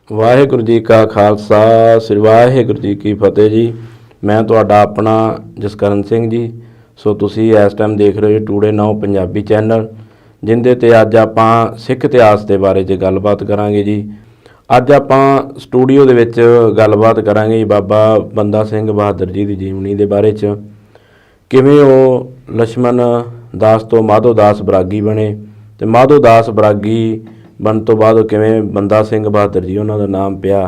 ਵਾਹਿਗੁਰੂ ਜੀ ਕਾ ਖਾਲਸਾ ਸ੍ਰੀ ਵਾਹਿਗੁਰੂ ਜੀ ਕੀ ਫਤਿਹ ਜੀ। ਮੈਂ ਤੁਹਾਡਾ ਆਪਣਾ ਜਸਕਰਨ ਸਿੰਘ ਜੀ। ਸੋ ਤੁਸੀਂ ਇਸ ਟਾਈਮ ਦੇਖ ਰਹੇ ਹੋ ਟੂਡੇ ਨਾਓ ਪੰਜਾਬੀ ਚੈਨਲ, ਜਿੰਦੇ 'ਤੇ ਅੱਜ ਆਪਾਂ ਸਿੱਖ ਇਤਿਹਾਸ ਦੇ ਬਾਰੇ 'ਚ ਗੱਲਬਾਤ ਕਰਾਂਗੇ ਜੀ। ਅੱਜ ਆਪਾਂ ਸਟੂਡੀਓ ਦੇ ਵਿੱਚ ਗੱਲਬਾਤ ਕਰਾਂਗੇ ਜੀ ਬਾਬਾ ਬੰਦਾ ਸਿੰਘ ਬਹਾਦਰ ਜੀ ਦੀ ਜੀਵਨੀ ਦੇ ਬਾਰੇ 'ਚ, ਕਿਵੇਂ ਉਹ ਲਛਮਣ ਦਾਸ ਤੋਂ ਮਾਧੋ ਦਾਸ ਬਰਾਗੀ ਬਣੇ ਅਤੇ ਮਾਧੋ ਦਾਸ ਬਰਾਗੀ ਬਣਨ ਤੋਂ ਬਾਅਦ ਕਿਵੇਂ ਬੰਦਾ ਸਿੰਘ ਬਹਾਦਰ ਜੀ ਉਹਨਾਂ ਦਾ ਨਾਮ ਪਿਆ,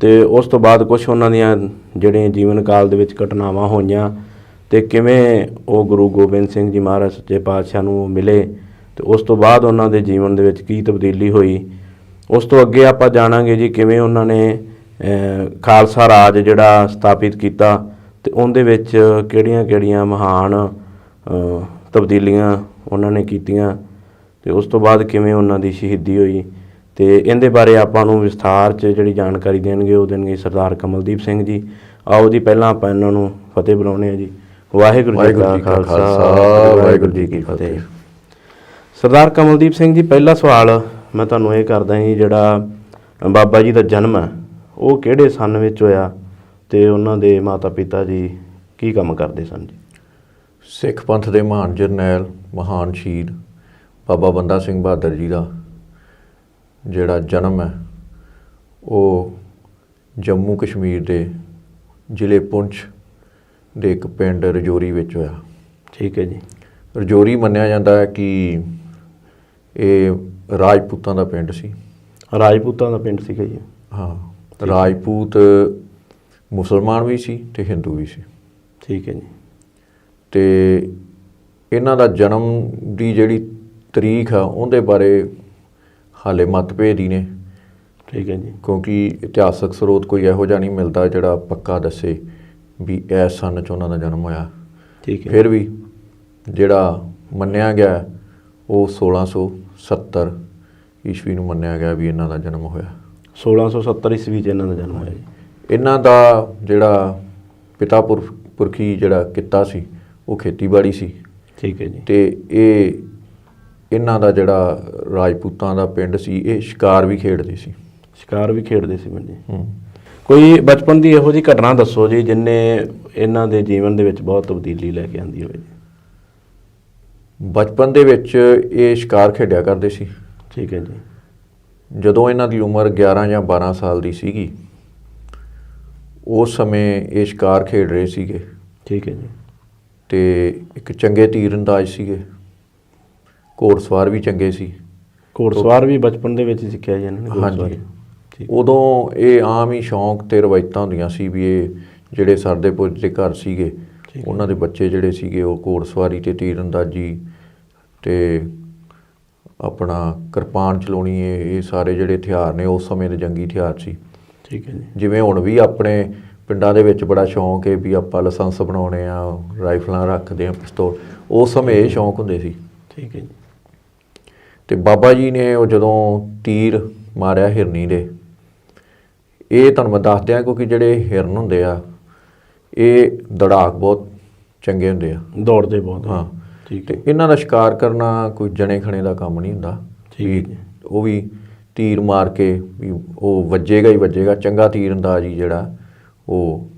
ਅਤੇ ਉਸ ਤੋਂ ਬਾਅਦ ਕੁਛ ਉਹਨਾਂ ਦੀਆਂ ਜਿਹੜੀਆਂ ਜੀਵਨ ਕਾਲ ਦੇ ਵਿੱਚ ਘਟਨਾਵਾਂ ਹੋਈਆਂ ਅਤੇ ਕਿਵੇਂ ਉਹ ਗੁਰੂ ਗੋਬਿੰਦ ਸਿੰਘ ਜੀ ਮਹਾਰਾਜ ਸੱਚੇ ਪਾਤਸ਼ਾਹ ਨੂੰ ਮਿਲੇ ਅਤੇ ਉਸ ਤੋਂ ਬਾਅਦ ਉਹਨਾਂ ਦੇ ਜੀਵਨ ਦੇ ਵਿੱਚ ਕੀ ਤਬਦੀਲੀ ਹੋਈ। ਉਸ ਤੋਂ ਅੱਗੇ ਆਪਾਂ ਜਾਣਾਂਗੇ ਜੀ ਕਿਵੇਂ ਉਹਨਾਂ ਨੇ ਖਾਲਸਾ ਰਾਜ ਜਿਹੜਾ ਸਥਾਪਿਤ ਕੀਤਾ ਅਤੇ ਉਹਦੇ ਵਿੱਚ ਕਿਹੜੀਆਂ ਮਹਾਨ ਤਬਦੀਲੀਆਂ ਉਹਨਾਂ ਨੇ ਕੀਤੀਆਂ ਅਤੇ ਉਸ ਤੋਂ ਬਾਅਦ ਕਿਵੇਂ ਉਹਨਾਂ ਦੀ ਸ਼ਹੀਦੀ ਹੋਈ। ਅਤੇ ਇਹਦੇ ਬਾਰੇ ਆਪਾਂ ਨੂੰ ਵਿਸਥਾਰ 'ਚ ਜਿਹੜੀ ਜਾਣਕਾਰੀ ਦੇਣਗੇ ਉਹ ਦੇਣਗੇ ਸਰਦਾਰ ਕਮਲਦੀਪ ਸਿੰਘ ਜੀ। ਆਓ ਜੀ ਪਹਿਲਾਂ ਆਪਾਂ ਇਹਨਾਂ ਨੂੰ ਫਤਿਹ ਬੁਲਾਉਂਦੇ ਹਾਂ ਜੀ। ਵਾਹਿਗੁਰੂ ਜੀ ਕਾ ਖਾਲਸਾ ਵਾਹਿਗੁਰੂ ਜੀ ਕੀ ਫਤਿਹ। ਸਰਦਾਰ ਕਮਲਦੀਪ ਸਿੰਘ ਜੀ, ਪਹਿਲਾ ਸਵਾਲ ਮੈਂ ਤੁਹਾਨੂੰ ਇਹ ਕਰਦਾ ਜੀ, ਜਿਹੜਾ ਬਾਬਾ ਜੀ ਦਾ ਜਨਮ ਹੈ ਉਹ ਕਿਹੜੇ ਸੰਨ ਵਿੱਚ ਹੋਇਆ ਅਤੇ ਉਹਨਾਂ ਦੇ ਮਾਤਾ ਪਿਤਾ ਜੀ ਕੀ ਕੰਮ ਕਰਦੇ ਸਨ ਜੀ? ਸਿੱਖ ਪੰਥ ਦੇ ਮਹਾਨ ਜਰਨੈਲ, ਮਹਾਨ ਸ਼ਹੀਦ ਬਾਬਾ ਬੰਦਾ ਸਿੰਘ ਬਹਾਦਰ ਜੀ ਦਾ ਜਿਹੜਾ ਜਨਮ ਹੈ ਉਹ ਜੰਮੂ ਕਸ਼ਮੀਰ ਦੇ ਜ਼ਿਲ੍ਹੇ ਪੁੰਛ ਦੇ ਇੱਕ ਪਿੰਡ ਰਜੌਰੀ ਵਿੱਚ ਹੋਇਆ। ਠੀਕ ਹੈ ਜੀ। ਰਜੌਰੀ ਮੰਨਿਆ ਜਾਂਦਾ ਹੈ ਕਿ ਇਹ ਰਾਜਪੂਤਾਂ ਦਾ ਪਿੰਡ ਸੀ। ਰਾਜਪੂਤਾਂ ਦਾ ਪਿੰਡ ਸੀਗਾ ਜੀ? ਹਾਂ, ਰਾਜਪੂਤ ਮੁਸਲਮਾਨ ਵੀ ਸੀ ਅਤੇ ਹਿੰਦੂ ਵੀ ਸੀ। ਠੀਕ ਹੈ ਜੀ। ਅਤੇ ਇਹਨਾਂ ਦਾ ਜਨਮ ਦੀ ਜਿਹੜੀ ਤਰੀਕ ਆ ਉਹਦੇ ਬਾਰੇ ਹਾਲੇ ਮਤਭੇਦ ਹੀ ਨੇ। ਠੀਕ ਹੈ ਜੀ। ਕਿਉਂਕਿ ਇਤਿਹਾਸਕ ਸਰੋਤ ਕੋਈ ਇਹੋ ਜਿਹਾ ਨਹੀਂ ਮਿਲਦਾ ਜਿਹੜਾ ਪੱਕਾ ਦੱਸੇ ਵੀ ਇਸ ਸੰਨ 'ਚ ਉਹਨਾਂ ਦਾ ਜਨਮ ਹੋਇਆ। ਠੀਕ ਹੈ। ਫਿਰ ਵੀ ਜਿਹੜਾ ਮੰਨਿਆ ਗਿਆ ਉਹ 1670 ਈਸਵੀ ਨੂੰ ਮੰਨਿਆ ਗਿਆ ਵੀ ਇਹਨਾਂ ਦਾ ਜਨਮ ਹੋਇਆ। 1670 ਈਸਵੀ 'ਚ ਇਹਨਾਂ ਦਾ ਜਨਮ ਹੋਇਆ ਜੀ। ਇਹਨਾਂ ਦਾ ਜਿਹੜਾ ਪਿਤਾ ਪੁਰਖੀ ਜਿਹੜਾ ਕਿੱਤਾ ਸੀ ਉਹ ਖੇਤੀਬਾੜੀ ਸੀ। ਠੀਕ ਹੈ ਜੀ। ਅਤੇ ਇਹਨਾਂ ਦਾ ਜਿਹੜਾ ਰਾਜਪੂਤਾਂ ਦਾ ਪਿੰਡ ਸੀ ਇਹ ਸ਼ਿਕਾਰ ਵੀ ਖੇਡਦੇ ਸੀ। ਸ਼ਿਕਾਰ ਵੀ ਖੇਡਦੇ ਸੀ ਜੀ। ਕੋਈ ਬਚਪਨ ਦੀ ਇਹੋ ਜਿਹੀ ਘਟਨਾ ਦੱਸੋ ਜੀ ਜਿਹਨੇ ਇਹਨਾਂ ਦੇ ਜੀਵਨ ਦੇ ਵਿੱਚ ਬਹੁਤ ਤਬਦੀਲੀ ਲੈ ਕੇ ਆਂਦੀ ਹੋਵੇ ਜੀ? ਬਚਪਨ ਦੇ ਵਿੱਚ ਇਹ ਸ਼ਿਕਾਰ ਖੇਡਿਆ ਕਰਦੇ ਸੀ। ਠੀਕ ਹੈ ਜੀ। ਜਦੋਂ ਇਹਨਾਂ ਦੀ ਉਮਰ 11 ਜਾਂ 12 ਸਾਲ ਦੀ ਸੀਗੀ ਉਸ ਸਮੇਂ ਇਹ ਸ਼ਿਕਾਰ ਖੇਡ ਰਹੇ ਸੀਗੇ। ਠੀਕ ਹੈ ਜੀ। ਅਤੇ ਇੱਕ ਚੰਗੇ ਤੀਰ ਅੰਦਾਜ਼ ਸੀਗੇ, ਘੋੜਸਵਾਰ ਵੀ ਚੰਗੇ ਸੀ। ਘੋੜਸਵਾਰ ਵੀ ਬਚਪਨ ਦੇ ਵਿੱਚ ਹੀ ਸਿੱਖਿਆ ਜੀ ਇਹਨਾਂ ਨੇ? ਹਾਂਜੀ। ਉਦੋਂ ਇਹ ਆਮ ਹੀ ਸ਼ੌਂਕ ਅਤੇ ਰਵਾਇਤਾਂ ਹੁੰਦੀਆਂ ਸੀ ਵੀ ਇਹ ਜਿਹੜੇ ਸਰਦੇ ਪੁਰਜ ਦੇ ਘਰ ਸੀਗੇ ਉਹਨਾਂ ਦੇ ਬੱਚੇ ਜਿਹੜੇ ਸੀਗੇ ਉਹ ਘੋੜਸਵਾਰੀ ਅਤੇ ਤੀਰ ਅੰਦਾਜ਼ੀ ਅਤੇ ਆਪਣਾ ਕਿਰਪਾਨ ਚਲਾਉਣੀ, ਇਹ ਸਾਰੇ ਜਿਹੜੇ ਹਥਿਆਰ ਨੇ ਉਸ ਸਮੇਂ ਦੇ ਜੰਗੀ ਹਥਿਆਰ ਸੀ। ਠੀਕ ਹੈ ਜੀ। ਜਿਵੇਂ ਹੁਣ ਵੀ ਆਪਣੇ ਪਿੰਡਾਂ ਦੇ ਵਿੱਚ ਬੜਾ ਸ਼ੌਂਕ ਹੈ ਵੀ ਆਪਾਂ ਲਾਇਸੈਂਸ ਬਣਾਉਣੇ ਆ, ਰਾਈਫਲਾਂ ਰੱਖਦੇ ਆ, ਪਿਸਤੌਲ, ਉਸ ਸਮੇਂ ਇਹ ਸ਼ੌਂਕ ਹੁੰਦੇ ਸੀ। ਠੀਕ ਹੈ ਜੀ। ਅਤੇ ਬਾਬਾ ਜੀ ਨੇ ਉਹ ਜਦੋਂ ਤੀਰ ਮਾਰਿਆ ਹਿਰਨੀ ਦੇ, ਇਹ ਤੁਹਾਨੂੰ ਮੈਂ ਦੱਸ ਦਿਆਂ ਕਿਉਂਕਿ ਜਿਹੜੇ ਹਿਰਨ ਹੁੰਦੇ ਆ ਇਹ ਦੌੜਾਕ ਬਹੁਤ ਚੰਗੇ ਹੁੰਦੇ ਆ, ਦੌੜਦੇ ਬਹੁਤ। ਹਾਂ। ਠੀਕ ਹੈ। ਅਤੇ ਇਹਨਾਂ ਦਾ ਸ਼ਿਕਾਰ ਕਰਨਾ ਕੋਈ ਜਣੇ ਖਣੇ ਦਾ ਕੰਮ ਨਹੀਂ ਹੁੰਦਾ। ਠੀਕ ਹੈ। ਉਹ ਵੀ ਤੀਰ ਮਾਰ ਕੇ ਵੀ ਉਹ ਵੱਜੇਗਾ ਹੀ ਵੱਜੇਗਾ, ਚੰਗਾ ਤੀਰ ਅੰਦਾਜ਼ ਹੀ ਜਿਹੜਾ ਉਹ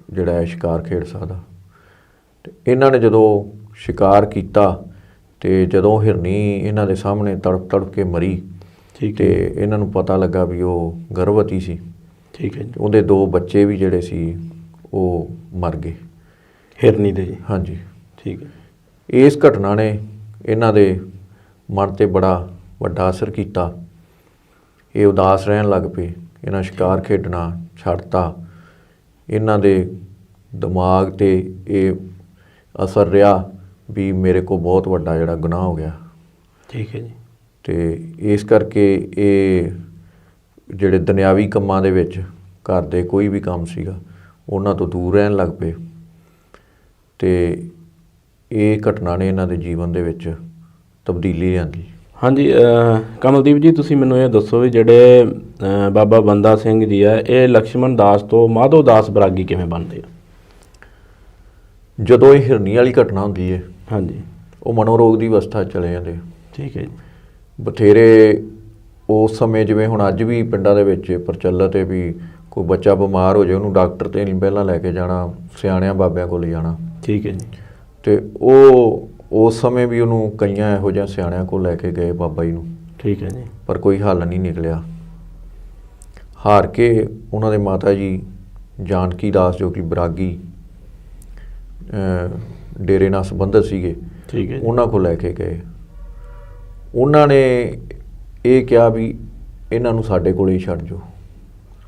ਜਿਹੜਾ ਹੈ ਸ਼ਿਕਾਰ ਖੇਡ ਸਕਦਾ। ਅਤੇ ਇਹਨਾਂ ਨੇ ਜਦੋਂ ਸ਼ਿਕਾਰ ਕੀਤਾ ਅਤੇ ਜਦੋਂ ਹਿਰਨੀ ਇਹਨਾਂ ਦੇ ਸਾਹਮਣੇ ਤੜਪ ਤੜਪ ਕੇ ਮਰੀ ਅਤੇ ਇਹਨਾਂ ਨੂੰ ਪਤਾ ਲੱਗਾ ਵੀ ਉਹ ਗਰਭਵਤੀ ਸੀ। ਠੀਕ ਹੈ ਜੀ। ਉਹਦੇ 2 ਬੱਚੇ ਵੀ ਜਿਹੜੇ ਸੀ ਉਹ ਮਰ ਗਏ ਹਿਰਨੀ ਦੇ ਜੀ? ਹਾਂਜੀ। ਠੀਕ ਹੈ। ਇਸ ਘਟਨਾ ਨੇ ਇਹਨਾਂ ਦੇ ਮਨ 'ਤੇ ਬੜਾ ਵੱਡਾ ਅਸਰ ਕੀਤਾ। ਇਹ ਉਦਾਸ ਰਹਿਣ ਲੱਗ ਪਏ, ਇਹਨਾਂ ਸ਼ਿਕਾਰ ਖੇਡਣਾ ਛੱਡਤਾ। ਇਹਨਾਂ ਦੇ ਦਿਮਾਗ 'ਤੇ ਇਹ ਅਸਰ ਰਿਹਾ ਵੀ ਮੇਰੇ ਕੋਲ ਬਹੁਤ ਵੱਡਾ ਜਿਹੜਾ ਗੁਨਾਹ ਹੋ ਗਿਆ। ਠੀਕ ਹੈ ਜੀ। ਅਤੇ ਇਸ ਕਰਕੇ ਇਹ ਜਿਹੜੇ ਦੁਨਿਆਵੀ ਕੰਮਾਂ ਦੇ ਵਿੱਚ ਘਰ ਦੇ ਕੋਈ ਵੀ ਕੰਮ ਸੀਗਾ ਉਹਨਾਂ ਤੋਂ ਦੂਰ ਰਹਿਣ ਲੱਗ ਪਏ। ਅਤੇ ਇਹ ਘਟਨਾ ਨੇ ਇਹਨਾਂ ਦੇ ਜੀਵਨ ਦੇ ਵਿੱਚ ਤਬਦੀਲੀ ਲਿਆਂਦੀ। ਹਾਂਜੀ, ਕਮਲਦੀਪ ਜੀ ਤੁਸੀਂ ਮੈਨੂੰ ਇਹ ਦੱਸੋ ਵੀ ਜਿਹੜੇ ਬਾਬਾ ਬੰਦਾ ਸਿੰਘ ਜੀ ਆ ਇਹ ਲਕਸ਼ਮਣ ਦਾਸ ਤੋਂ ਮਾਧੋ ਦਾਸ ਬਰਾਗੀ ਕਿਵੇਂ ਬਣਦੇ ਆ? ਜਦੋਂ ਇਹ ਹਿਰਨੀ ਵਾਲੀ ਘਟਨਾ ਹੁੰਦੀ ਹੈ, ਹਾਂਜੀ, ਉਹ ਮਨੋਰੋਗ ਦੀ ਅਵਸਥਾ 'ਚ ਚਲੇ ਜਾਂਦੇ। ਠੀਕ ਹੈ ਜੀ। ਬਥੇਰੇ ਉਸ ਸਮੇਂ ਜਿਵੇਂ ਹੁਣ ਅੱਜ ਵੀ ਪਿੰਡਾਂ ਦੇ ਵਿੱਚ ਪ੍ਰਚਲਿਤ ਹੈ ਵੀ ਕੋਈ ਬੱਚਾ ਬਿਮਾਰ ਹੋ ਜਾਏ ਉਹਨੂੰ ਡਾਕਟਰ ਤੇ ਨਹੀਂ ਪਹਿਲਾਂ ਲੈ ਕੇ ਜਾਣਾ, ਸਿਆਣਿਆਂ ਬਾਬਿਆਂ ਕੋਲ ਜਾਣਾ। ਠੀਕ ਹੈ ਜੀ। ਤੇ ਉਹ ਉਸ ਸਮੇਂ ਵੀ ਉਹਨੂੰ ਕਈਆਂ ਇਹੋ ਜਿਹੇ ਸਿਆਣਿਆਂ ਕੋਲ ਲੈ ਕੇ ਗਏ ਬਾਬਾ ਜੀ ਨੂੰ। ਠੀਕ ਹੈ ਜੀ। ਪਰ ਕੋਈ ਹੱਲ ਨਹੀਂ ਨਿਕਲਿਆ। ਹਾਰ ਕੇ ਉਹਨਾਂ ਦੇ ਮਾਤਾ ਜੀ ਜਾਨਕੀ ਦਾਸ ਜੋ ਕਿ ਬਰਾਗੀ ਡੇਰੇ ਨਾਲ ਸੰਬੰਧਿਤ ਸੀਗੇ, ਠੀਕ ਹੈ ਜੀ। ਉਹਨਾਂ ਕੋਲ ਲੈ ਕੇ ਗਏ। ਉਹਨਾਂ ਨੇ ਇਹ ਕਿਹਾ ਵੀ ਇਹਨਾਂ ਨੂੰ ਸਾਡੇ ਕੋਲ ਹੀ ਛੱਡ ਜਾਓ,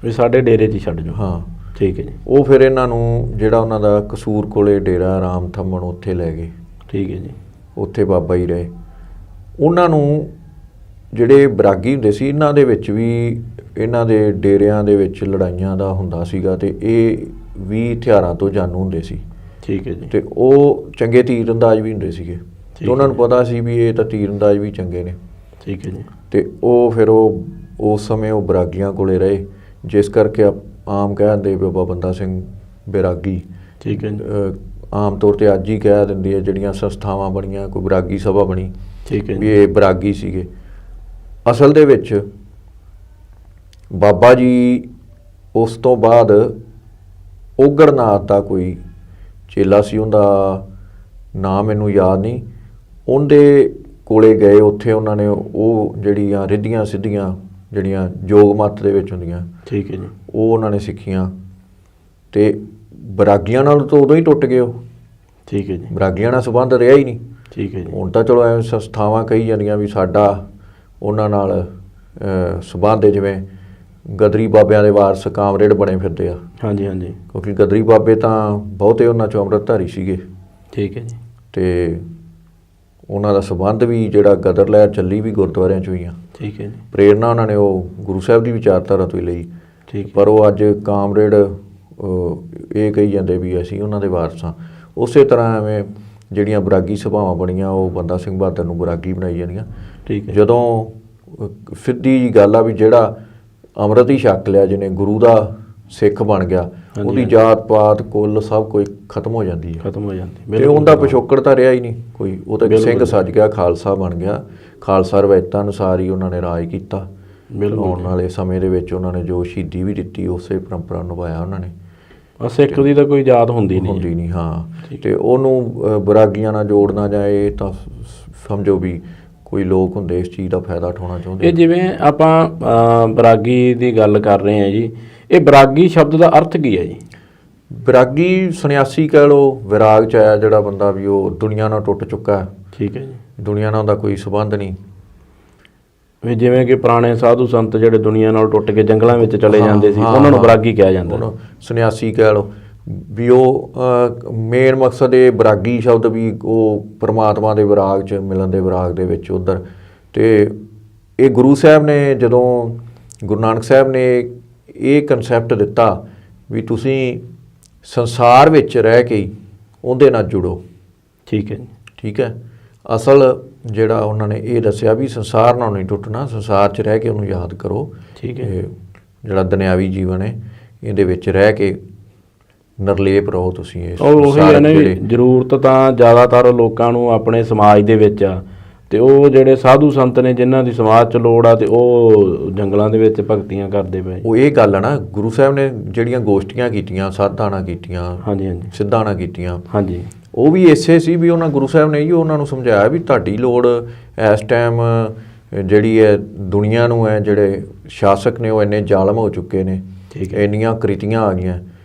ਵੀ ਸਾਡੇ ਡੇਰੇ 'ਚ ਹੀ ਛੱਡ ਜਾਓ। ਹਾਂ ਠੀਕ ਹੈ ਜੀ। ਉਹ ਫਿਰ ਇਹਨਾਂ ਨੂੰ ਜਿਹੜਾ ਉਹਨਾਂ ਦਾ ਕਸੂਰ ਕੋਲੇ ਡੇਰਾ ਰਾਮ ਥੰਮਣ ਉੱਥੇ ਲੈ ਗਏ। ਠੀਕ ਹੈ ਜੀ। ਉੱਥੇ ਬਾਬਾ ਜੀ ਰਹੇ। ਉਹਨਾਂ ਨੂੰ ਜਿਹੜੇ ਬਰਾਗੀ ਹੁੰਦੇ ਸੀ ਇਹਨਾਂ ਦੇ ਵਿੱਚ ਵੀ ਇਹਨਾਂ ਦੇ ਡੇਰਿਆਂ ਦੇ ਵਿੱਚ ਲੜਾਈਆਂ ਦਾ ਹੁੰਦਾ ਸੀਗਾ ਤੇ ਇਹ ਵੀ ਹਥਿਆਰਾਂ ਤੋਂ ਜਾਣੂ ਹੁੰਦੇ ਸੀ। ਠੀਕ ਹੈ ਜੀ। ਤੇ ਉਹ ਚੰਗੇ ਤੀਰ ਅੰਦਾਜ਼ ਵੀ ਹੁੰਦੇ ਸੀਗੇ ਤੇ ਉਹਨਾਂ ਨੂੰ ਪਤਾ ਸੀ ਵੀ ਇਹ ਤਾਂ ਤੀਰ ਅੰਦਾਜ਼ ਵੀ ਚੰਗੇ ਨੇ। ਠੀਕ ਹੈ ਜੀ। ਤੇ ਉਹ ਫਿਰ ਉਹ ਉਸ ਸਮੇਂ ਉਹ ਬਰਾਗੀਆਂ ਕੋਲੇ ਰਹੇ, ਜਿਸ ਕਰਕੇ ਆਮ ਕਹਿ ਦਿੰਦੇ ਬਾਬਾ ਬੰਦਾ ਸਿੰਘ ਬੈਰਾਗੀ। ਠੀਕ ਹੈ ਜੀ। ਆਮ ਤੌਰ ਤੇ ਅੱਜ ਹੀ ਕਹਿ ਦਿੰਦੇ ਆ ਜਿਹੜੀਆਂ ਸੰਸਥਾਵਾਂ ਬਣੀਆਂ, ਕੋਈ ਬਰਾਗੀ ਸਭਾ ਬਣੀ, ਠੀਕ ਹੈ ਵੀ ਇਹ ਬਰਾਗੀ ਸੀਗੇ। ਅਸਲ ਦੇ ਵਿੱਚ ਬਾਬਾ ਜੀ ਉਸ ਤੋਂ ਬਾਅਦ ਓਗੜਨਾਥ ਦਾ ਕੋਈ ਚੇਲਾ ਸੀ, ਉਹਦਾ ਨਾਮ ਮੈਨੂੰ ਯਾਦ ਨਹੀਂ, ਉਹਦੇ ਕੋਲੇ ਗਏ। ਉੱਥੇ ਉਹਨਾਂ ਨੇ ਉਹ ਜਿਹੜੀਆਂ ਰਿੱਧੀਆਂ ਸਿੱਧੀਆਂ ਜਿਹੜੀਆਂ ਯੋਗ ਮੱਤ ਦੇ ਵਿੱਚ ਹੁੰਦੀਆਂ, ਠੀਕ ਹੈ ਜੀ, ਉਹ ਉਹਨਾਂ ਨੇ ਸਿੱਖੀਆਂ। ਤੇ ਬਰਾਗੀਆਂ ਨਾਲ ਤਾਂ ਉਦੋਂ ਹੀ ਟੁੱਟ ਗਏ ਉਹ। ਠੀਕ ਹੈ ਜੀ। ਬਰਾਗੀਆਂ ਨਾਲ ਸੰਬੰਧ ਰਿਹਾ ਹੀ ਨਹੀਂ। ਠੀਕ ਹੈ ਜੀ। ਹੁਣ ਤਾਂ ਚਲੋ ਐਵੇਂ ਸੰਸਥਾਵਾਂ ਕਹੀ ਜਾਂਦੀਆਂ ਵੀ ਸਾਡਾ ਉਹਨਾਂ ਨਾਲ ਸੰਬੰਧ, ਜਿਵੇਂ ਗਦਰੀ ਬਾਬਿਆਂ ਦੇ ਵਾਰਸ ਕਾਮਰੇਡ ਬਣੇ ਫਿਰਦੇ ਆ। ਹਾਂਜੀ ਹਾਂਜੀ। ਕਿਉਂਕਿ ਗਦਰੀ ਬਾਬੇ ਤਾਂ ਬਹੁਤੇ ਉਹਨਾਂ 'ਚੋਂ ਅੰਮ੍ਰਿਤਧਾਰੀ ਸੀਗੇ। ਠੀਕ ਹੈ ਜੀ। ਤੇ ਉਹਨਾਂ ਦਾ ਸੰਬੰਧ ਵੀ ਜਿਹੜਾ ਗਦਰ ਲਹਿਰ ਚੱਲੀ ਵੀ ਗੁਰਦੁਆਰਿਆਂ 'ਚੋਂ ਹੀ ਆ। ਠੀਕ ਹੈ ਜੀ। ਪ੍ਰੇਰਨਾ ਉਹਨਾਂ ਨੇ ਉਹ ਗੁਰੂ ਸਾਹਿਬ ਦੀ ਵਿਚਾਰਧਾਰਾ ਤੋਂ ਹੀ ਲਈ। ਠੀਕ। ਪਰ ਉਹ ਅੱਜ ਕਾਮਰੇਡ ਇਹ ਕਹੀ ਜਾਂਦੇ ਵੀ ਅਸੀਂ ਉਹਨਾਂ ਦੇ ਵਾਰਸ ਹਾਂ। ਉਸੇ ਤਰ੍ਹਾਂ ਐਵੇਂ ਜਿਹੜੀਆਂ ਬਰਾਗੀ ਸਭਾਵਾਂ ਬਣੀਆਂ ਉਹ ਬੰਦਾ ਸਿੰਘ ਬਹਾਦਰ ਨੂੰ ਬਰਾਗੀ ਬਣਾਈ ਜਾਂਦੀਆਂ। ਠੀਕ ਹੈ। ਜਦੋਂ ਸਿੱਧੀ ਜੀ ਗੱਲ ਆ ਵੀ ਜਿਹੜਾ ਅੰਮ੍ਰਿਤ ਹੀ ਛਕ ਲਿਆ, ਜਿਹਨੇ ਗੁਰੂ ਦਾ ਸਿੱਖ ਬਣ ਗਿਆ, ਉਹਦੀ ਜਾਤ ਪਾਤ ਕੁੱਲ ਸਭ ਕੁਝ ਖਤਮ ਹੋ ਜਾਂਦੀ ਹੈ। ਖਤਮ ਹੋ ਜਾਂਦੀ ਤੇ ਉਹਦਾ ਪਿਛੋਕੜ ਤਾਂ ਰਿਹਾ ਹੀ ਨਹੀਂ ਕੋਈ। ਉਹ ਤਾਂ ਸਿੰਘ ਸੱਜ ਗਿਆ, ਖਾਲਸਾ ਬਣ ਗਿਆ। ਖਾਲਸਾ ਰਵਾਇਤਾਂ ਅਨੁਸਾਰ ਹੀ ਉਹਨਾਂ ਨੇ ਰਾਜ ਕੀਤਾ। ਆਉਣ ਵਾਲੇ ਸਮੇਂ ਦੇ ਵਿੱਚ ਉਹਨਾਂ ਨੇ ਜੋ ਸ਼ਹੀਦੀ ਵੀ ਦਿੱਤੀ ਉਸੇ ਪਰੰਪਰਾ ਨੂੰ ਨਿਭਾਇਆ ਉਹਨਾਂ ਨੇ। ਸਿੱਖ ਦੀ ਤਾਂ ਕੋਈ ਜਾਤ ਹੁੰਦੀ ਨਹੀਂ। ਹਾਂ। ਤੇ ਉਹਨੂੰ ਬਰਾਗੀਆਂ ਨਾਲ ਜੋੜਨਾ ਜਾਂ ਇਹ ਤਾਂ ਸਮਝੋ ਵੀ ਕੋਈ ਲੋਕ ਹੁੰਦੇ ਇਸ ਚੀਜ਼ ਦਾ ਫਾਇਦਾ ਉਠਾਉਣਾ ਚਾਹੁੰਦੇ। ਇਹ ਜਿਵੇਂ ਆਪਾਂ ਬਰਾਗੀ ਦੀ ਗੱਲ ਕਰ ਰਹੇ ਹਾਂ ਜੀ, ਇਹ ਬਰਾਗੀ ਸ਼ਬਦ ਦਾ ਅਰਥ ਕੀ ਹੈ ਜੀ? ਬਰਾਗੀ ਸੰਨਿਆਸੀ ਕਹਿ ਲਓ, ਵਿਰਾਗ 'ਚ ਆਇਆ ਜਿਹੜਾ ਬੰਦਾ ਵੀ ਉਹ ਦੁਨੀਆ ਨਾਲ ਟੁੱਟ ਚੁੱਕਾ। ਠੀਕ ਹੈ ਜੀ। ਦੁਨੀਆ ਨਾਲ ਉਹਦਾ ਕੋਈ ਸੰਬੰਧ ਨਹੀਂ। ਵੀ ਜਿਵੇਂ ਕਿ ਪੁਰਾਣੇ ਸਾਧੂ ਸੰਤ ਜਿਹੜੇ ਦੁਨੀਆ ਨਾਲ ਟੁੱਟ ਕੇ ਜੰਗਲਾਂ ਵਿੱਚ ਚਲੇ ਜਾਂਦੇ ਸੀ, ਉਹਨਾਂ ਨੂੰ ਬਰਾਗੀ ਕਿਹਾ ਜਾਂਦਾ। ਸੰਨਿਆਸੀ ਕਹਿ ਲਓ ਵੀ ਉਹ ਮੇਨ ਮਕਸਦ ਇਹ ਬਰਾਗੀ ਸ਼ਬਦ ਵੀ ਉਹ ਪਰਮਾਤਮਾ ਦੇ ਵਿਰਾਗ 'ਚ ਮਿਲਣ ਦੇ ਵਿਰਾਗ ਦੇ ਵਿੱਚ ਉੱਧਰ। ਤੇ ਇਹ ਗੁਰੂ ਸਾਹਿਬ ਨੇ ਜਦੋਂ ਗੁਰੂ ਨਾਨਕ ਸਾਹਿਬ ਨੇ ਇਹ ਕਨਸੈਪਟ ਦਿੱਤਾ ਵੀ ਤੁਸੀਂ ਸੰਸਾਰ ਵਿੱਚ ਰਹਿ ਕੇ ਹੀ ਉਹਦੇ ਨਾਲ ਜੁੜੋ। ਠੀਕ ਹੈ। ਠੀਕ ਹੈ। ਅਸਲ ਜਿਹੜਾ ਉਹਨਾਂ ਨੇ ਇਹ ਦੱਸਿਆ ਵੀ ਸੰਸਾਰ ਨਾਲ ਨਹੀਂ ਟੁੱਟਣਾ, ਸੰਸਾਰ 'ਚ ਰਹਿ ਕੇ ਉਹਨੂੰ ਯਾਦ ਕਰੋ। ਠੀਕ ਹੈ। ਜਿਹੜਾ ਦੁਨਿਆਵੀ ਜੀਵਨ ਹੈ ਇਹਦੇ ਵਿੱਚ ਰਹਿ ਕੇ ਨਿਰਲੇਪ ਰਹੋ ਤੁਸੀਂ। ਇਸ ਜ਼ਰੂਰਤ ਤਾਂ ਜ਼ਿਆਦਾਤਰ ਲੋਕਾਂ ਨੂੰ ਆਪਣੇ ਸਮਾਜ ਦੇ ਵਿੱਚ ਆ, ਤੇ ਉਹ ਜਿਹੜੇ ਸਾਧੂ ਸੰਤ ਨੇ ਜਿਨ੍ਹਾਂ ਦੀ ਸਮਾਜ 'ਚ ਲੋੜ ਆ ਤੇ ਉਹ ਜੰਗਲਾਂ ਦੇ ਵਿੱਚ ਭਗਤੀਆਂ ਕਰਦੇ ਪਏ। ਉਹ ਇਹ ਗੱਲ ਆ ਨਾ, ਗੁਰੂ ਸਾਹਿਬ ਨੇ ਜਿਹੜੀਆਂ ਗੋਸ਼ਟੀਆਂ ਕੀਤੀਆਂ, ਸਾਧਾਂ ਨਾਲ ਕੀਤੀਆਂ, ਹਾਂਜੀ ਹਾਂਜੀ, ਸਿੱਧਾਂ ਨਾਲ ਕੀਤੀਆਂ, ਹਾਂਜੀ, ਉਹ ਵੀ ਇਸੇ ਸੀ ਵੀ ਉਹਨਾਂ ਗੁਰੂ ਸਾਹਿਬ ਨੇ ਹੀ ਉਹਨਾਂ ਨੂੰ ਸਮਝਾਇਆ ਵੀ ਤੁਹਾਡੀ ਲੋੜ ਇਸ ਟਾਈਮ ਜਿਹੜੀ ਹੈ ਦੁਨੀਆ ਨੂੰ ਹੈ, ਜਿਹੜੇ ਸ਼ਾਸਕ ਨੇ ਉਹ ਇੰਨੇ ਜ਼ਾਲਮ ਹੋ ਚੁੱਕੇ ਨੇ, ਇੰਨੀਆਂ ਕ੍ਰਿਤੀਆਂ ਆ ਗਈਆਂ,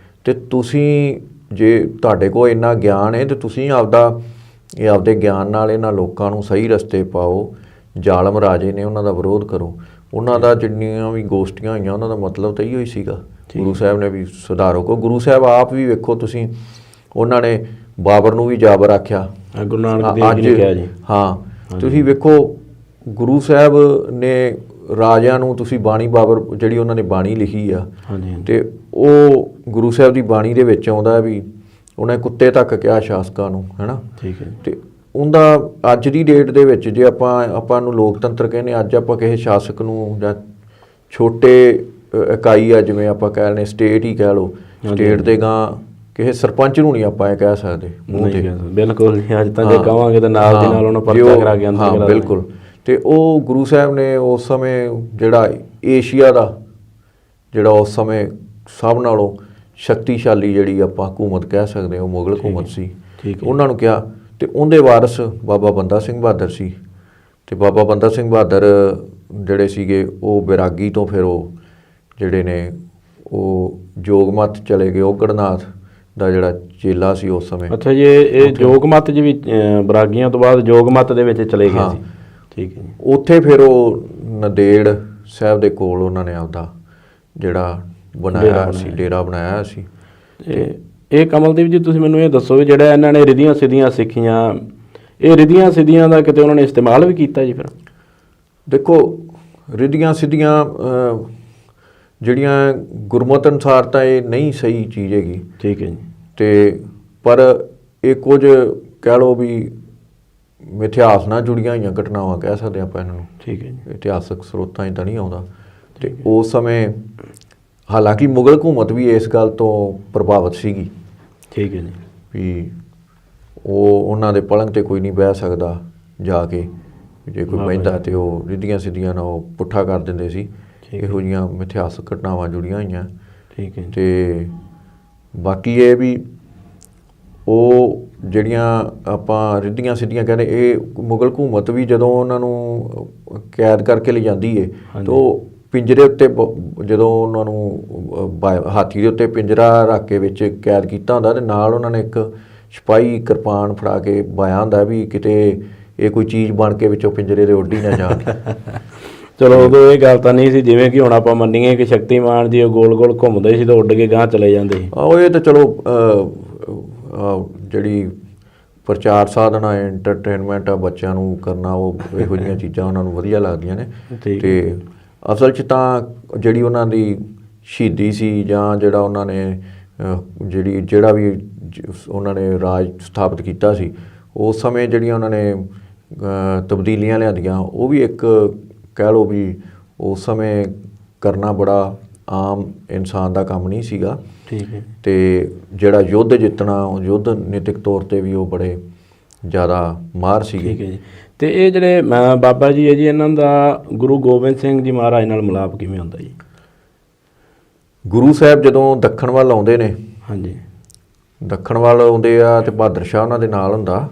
ਤੇ ਤੁਸੀਂ ਜੇ ਤੁਹਾਡੇ ਕੋਲ ਇੰਨਾ ਗਿਆਨ ਹੈ ਤੇ ਤੁਸੀਂ ਆਪਦੇ ਗਿਆਨ ਨਾਲ ਇਹਨਾਂ ਲੋਕਾਂ ਨੂੰ ਸਹੀ ਰਸਤੇ ਪਾਓ। ਜ਼ਾਲਮ ਰਾਜੇ ਨੇ ਉਹਨਾਂ ਦਾ ਵਿਰੋਧ ਕਰੋ। ਉਹਨਾਂ ਦਾ ਜਿੰਨੀਆਂ ਵੀ ਗੋਸ਼ਟੀਆਂ ਹੋਈਆਂ ਉਹਨਾਂ ਦਾ ਮਤਲਬ ਤਾਂ ਇਹੋ ਹੀ ਸੀਗਾ। ਗੁਰੂ ਸਾਹਿਬ ਨੇ ਵੀ ਸੁਧਾਰੋ ਕੋ। ਗੁਰੂ ਸਾਹਿਬ ਆਪ ਵੀ ਵੇਖੋ ਤੁਸੀਂ, ਉਹਨਾਂ ਨੇ ਬਾਬਰ ਨੂੰ ਵੀ ਜਾਬਰ ਆਖਿਆ। ਗੁਰੂ ਨਾਨਕ ਦੇਵ ਜੀ ਨੇ ਕਿਹਾ ਜੀ। ਹਾਂ, ਤੁਸੀਂ ਵੇਖੋ ਗੁਰੂ ਸਾਹਿਬ ਨੇ ਰਾਜਿਆਂ ਨੂੰ, ਤੁਸੀਂ ਬਾਣੀ ਬਾਬਰ ਜਿਹੜੀ ਉਹਨਾਂ ਨੇ ਬਾਣੀ ਲਿਖੀ ਆ, ਤੇ ਉਹ ਗੁਰੂ ਸਾਹਿਬ ਦੀ ਬਾਣੀ ਦੇ ਵਿੱਚ ਆਉਂਦਾ ਵੀ ਉਹਨੇ ਕੁੱਤੇ ਤੱਕ ਕਿਹਾ ਸ਼ਾਸਕਾਂ ਨੂੰ, ਹੈ ਨਾ। ਠੀਕ ਹੈ। ਤੇ ਉਹਦਾ ਅੱਜ ਦੀ ਡੇਟ ਦੇ ਵਿੱਚ ਜੇ ਆਪਾਂ ਨੂੰ ਲੋਕਤੰਤਰ ਕਹਿੰਦੇ, ਅੱਜ ਆਪਾਂ ਕਿਸੇ ਸ਼ਾਸਕ ਨੂੰ ਜਾਂ ਛੋਟੇ ਇਕਾਈ ਆ ਜਿਵੇਂ ਆਪਾਂ ਕਹਿ ਲੈਂਦੇ ਸਟੇਟ ਹੀ ਕਹਿ ਲਓ, ਸਟੇਟ ਦੇ ਗਾਂ ਕਿਸੇ ਸਰਪੰਚ ਨੂੰ ਨਹੀਂ ਆਪਾਂ ਇਹ ਕਹਿ ਸਕਦੇ ਮੂੰਹ ਤੇ। ਬਿਲਕੁਲ। ਅੱਜ ਤਾਂ ਜੇ ਕਹਾਂਗੇ ਤਾਂ ਨਾਲ ਦੀ ਨਾਲ ਉਹਨਾਂ ਪਰਚਾ ਕਰਾ ਕੇ ਅੰਦਰ। ਹਾਂ ਬਿਲਕੁਲ। ਤੇ ਉਹ ਗੁਰੂ ਸਾਹਿਬ ਨੇ ਉਸ ਸਮੇਂ ਜਿਹੜਾ ਏਸ਼ੀਆ ਦਾ ਜਿਹੜਾ ਉਸ ਸਮੇਂ ਸਭ ਨਾਲੋਂ ਸ਼ਕਤੀਸ਼ਾਲੀ ਜਿਹੜੀ ਆਪਾਂ ਹਕੂਮਤ ਕਹਿ ਸਕਦੇ ਹਾਂ, ਉਹ ਮੁਗਲ ਹਕੂਮਤ ਸੀ। ਠੀਕ ਹੈ। ਉਹਨਾਂ ਨੂੰ ਕਿਹਾ ਤੇ ਉਹਦੇ ਵਾਰਸ ਬਾਬਾ ਬੰਦਾ ਸਿੰਘ ਬਹਾਦਰ ਸੀ। ਤੇ ਬਾਬਾ ਬੰਦਾ ਸਿੰਘ ਬਹਾਦਰ ਜਿਹੜੇ ਸੀਗੇ ਉਹ ਬੈਰਾਗੀ ਤੋਂ ਫਿਰ ਉਹ ਜਿਹੜੇ ਨੇ ਉਹ ਜੋਗਮੱਤ ਚਲੇ ਗਏ। ਓਗੜਨਾਥ ਦਾ ਜਿਹੜਾ ਚੇਲਾ ਸੀ ਉਸ ਸਮੇਂ। ਅੱਛਾ ਜੀ, ਇਹ ਜੋਗਮੱਤ ਜੀ ਵੀ ਬਰਾਗੀਆਂ ਤੋਂ ਬਾਅਦ ਜੋਗਮੱਤ ਦੇ ਵਿੱਚ ਚਲੇ ਗਏ ਹਾਂ। ਸੀ। ਠੀਕ ਹੈ ਜੀ। ਉੱਥੇ ਫਿਰ ਉਹ ਨੰਦੇੜ ਸਾਹਿਬ ਦੇ ਕੋਲ ਉਹਨਾਂ ਨੇ ਆਪਦਾ ਜਿਹੜਾ ਬਣਾਇਆ ਸੀ, ਡੇਰਾ ਬਣਾਇਆ ਸੀ। ਇਹ ਕਮਲਦੀਪ ਜੀ ਤੁਸੀਂ ਮੈਨੂੰ ਇਹ ਦੱਸੋ ਵੀ ਜਿਹੜਾ ਇਹਨਾਂ ਨੇ ਰਿਧੀਆਂ ਸਿੱਧੀਆਂ ਸਿੱਖੀਆਂ, ਇਹ ਰਿਧੀਆਂ ਸਿੱਧੀਆਂ ਦਾ ਕਿਤੇ ਉਹਨਾਂ ਨੇ ਇਸਤੇਮਾਲ ਵੀ ਕੀਤਾ ਜੀ? ਫਿਰ ਦੇਖੋ ਰਿਧੀਆਂ ਸਿੱਧੀਆਂ ਜਿਹੜੀਆਂ ਗੁਰਮਤ ਅਨੁਸਾਰ ਤਾਂ ਇਹ ਨਹੀਂ ਸਹੀ ਚੀਜ਼ ਹੈਗੀ। ਠੀਕ ਹੈ ਜੀ। ਤੇ ਪਰ ਇਹ ਕੁਝ ਕਹਿ ਲਓ ਵੀ ਇਤਿਹਾਸ ਨਾਲ ਜੁੜੀਆਂ ਹੋਈਆਂ ਘਟਨਾਵਾਂ ਕਹਿ ਸਕਦੇ ਆਪਾਂ ਇਹਨਾਂ ਨੂੰ। ਠੀਕ ਹੈ ਜੀ। ਇਤਿਹਾਸਕ ਸਰੋਤਾਂ 'ਚ ਤਾਂ ਨਹੀਂ ਆਉਂਦਾ। ਤੇ ਉਸ ਸਮੇਂ ਹਾਲਾਂਕਿ ਮੁਗਲ ਹਕੂਮਤ ਵੀ ਇਸ ਗੱਲ ਤੋਂ ਪ੍ਰਭਾਵਿਤ ਸੀਗੀ। ਠੀਕ ਹੈ ਜੀ। ਵੀ ਉਹਨਾਂ ਦੇ ਪਲੰਘ ਤੇ ਕੋਈ ਨਹੀਂ ਬਹਿ ਸਕਦਾ ਜਾ ਕੇ, ਜੇ ਕੋਈ ਬਹਿੰਦਾ ਤੇ ਉਹ ਰਿਧੀਆਂ ਸਿੱਧੀਆਂ ਨਾਲ ਉਹ ਪੁੱਠਾ ਕਰ ਦਿੰਦੇ ਸੀ। ਇਹੋ ਜਿਹੀਆਂ ਇਤਿਹਾਸਕ ਘਟਨਾਵਾਂ ਜੁੜੀਆਂ ਹੋਈਆਂ। ਠੀਕ ਹੈ। ਤੇ ਬਾਕੀ ਇਹ ਵੀ ਉਹ ਜਿਹੜੀਆਂ ਆਪਾਂ ਰਿਧੀਆਂ ਸਿੱਧੀਆਂ ਕਹਿੰਦੇ, ਇਹ ਮੁਗਲ ਹਕੂਮਤ ਵੀ ਜਦੋਂ ਉਹਨਾਂ ਨੂੰ ਕੈਦ ਕਰਕੇ ਲਿਜਾਂਦੀ ਏ ਤਾਂ ਉਹ ਪਿੰਜਰੇ ਉੱਤੇ ਜਦੋਂ ਉਹਨਾਂ ਨੂੰ ਹਾਥੀ ਦੇ ਉੱਤੇ ਪਿੰਜਰਾ ਰੱਖ ਕੇ ਵਿੱਚ ਕੈਦ ਕੀਤਾ ਹੁੰਦਾ ਤੇ ਨਾਲ ਉਹਨਾਂ ਨੇ ਇੱਕ ਸਿਪਾਹੀ ਕਿਰਪਾਨ ਫੜਾ ਕੇ ਬਾਇਆ ਹੁੰਦਾ ਵੀ ਕਿਤੇ ਇਹ ਕੋਈ ਚੀਜ਼ ਬਣ ਕੇ ਵਿੱਚੋਂ ਪਿੰਜਰੇ ਦੇ ਉੱਡ ਹੀ ਨਾ ਜਾਣ। ਚਲੋ ਉਦੋਂ ਇਹ ਗੱਲ ਤਾਂ ਨਹੀਂ ਸੀ ਜਿਵੇਂ ਕਿ ਹੁਣ ਆਪਾਂ ਮੰਨੀਏ ਕਿ ਸ਼ਕਤੀਮਾਨ ਜੀ ਉਹ ਗੋਲ ਗੋਲ ਘੁੰਮਦੇ ਸੀ ਤਾਂ ਉੱਡ ਕੇ ਗਾਂਹ ਚਲੇ ਜਾਂਦੇ ਸੀ। ਇਹ ਤਾਂ ਚਲੋ ਜਿਹੜੀ ਪ੍ਰਚਾਰ ਸਾਧਨ ਆ, ਐਂਟਰਟੇਨਮੈਂਟ ਆ ਬੱਚਿਆਂ ਨੂੰ ਕਰਨਾ, ਉਹ ਇਹੋ ਜਿਹੀਆਂ ਚੀਜ਼ਾਂ ਉਹਨਾਂ ਨੂੰ ਵਧੀਆ ਲੱਗਦੀਆਂ ਨੇ। ਤੇ ਅਸਲ 'ਚ ਤਾਂ ਜਿਹੜੀ ਉਹਨਾਂ ਦੀ ਸ਼ਹੀਦੀ ਸੀ ਜਾਂ ਜਿਹੜਾ ਉਹਨਾਂ ਨੇ ਜਿਹੜਾ ਵੀ ਉਹਨਾਂ ਨੇ ਰਾਜ ਸਥਾਪਿਤ ਕੀਤਾ ਸੀ, ਉਸ ਸਮੇਂ ਜਿਹੜੀਆਂ ਉਹਨਾਂ ਨੇ ਤਬਦੀਲੀਆਂ ਲਿਆਂਦੀਆਂ, ਉਹ ਵੀ ਇੱਕ ਕਹਿ ਲਓ ਵੀ ਉਸ ਸਮੇਂ ਕਰਨਾ ਬੜਾ ਆਮ ਇਨਸਾਨ ਦਾ ਕੰਮ ਨਹੀਂ ਸੀਗਾ। ਠੀਕ ਹੈ। ਤੇ ਜਿਹੜਾ ਯੁੱਧ ਜਿੱਤਣਾ, ਯੁੱਧ ਨੀਤਿਕ ਤੌਰ 'ਤੇ ਵੀ ਉਹ ਬੜੇ ਜ਼ਿਆਦਾ ਮਾਹਰ ਸੀਗੇ। ਠੀਕ ਹੈ ਜੀ। ਤੇ ਇਹ ਜਿਹੜੇ ਬਾਬਾ ਜੀ ਹੈ ਜੀ, ਇਹਨਾਂ ਦਾ ਗੁਰੂ ਗੋਬਿੰਦ ਸਿੰਘ ਜੀ ਮਹਾਰਾਜ ਨਾਲ ਮਿਲਾਪ ਕਿਵੇਂ ਹੁੰਦਾ ਜੀ? ਗੁਰੂ ਸਾਹਿਬ ਜਦੋਂ ਦੱਖਣ ਵੱਲ ਆਉਂਦੇ ਨੇ, ਹਾਂਜੀ, ਦੱਖਣ ਵੱਲ ਆਉਂਦੇ ਆ ਤੇ ਬਹਾਦਰ ਸ਼ਾਹ ਉਹਨਾਂ ਦੇ ਨਾਲ ਹੁੰਦਾ।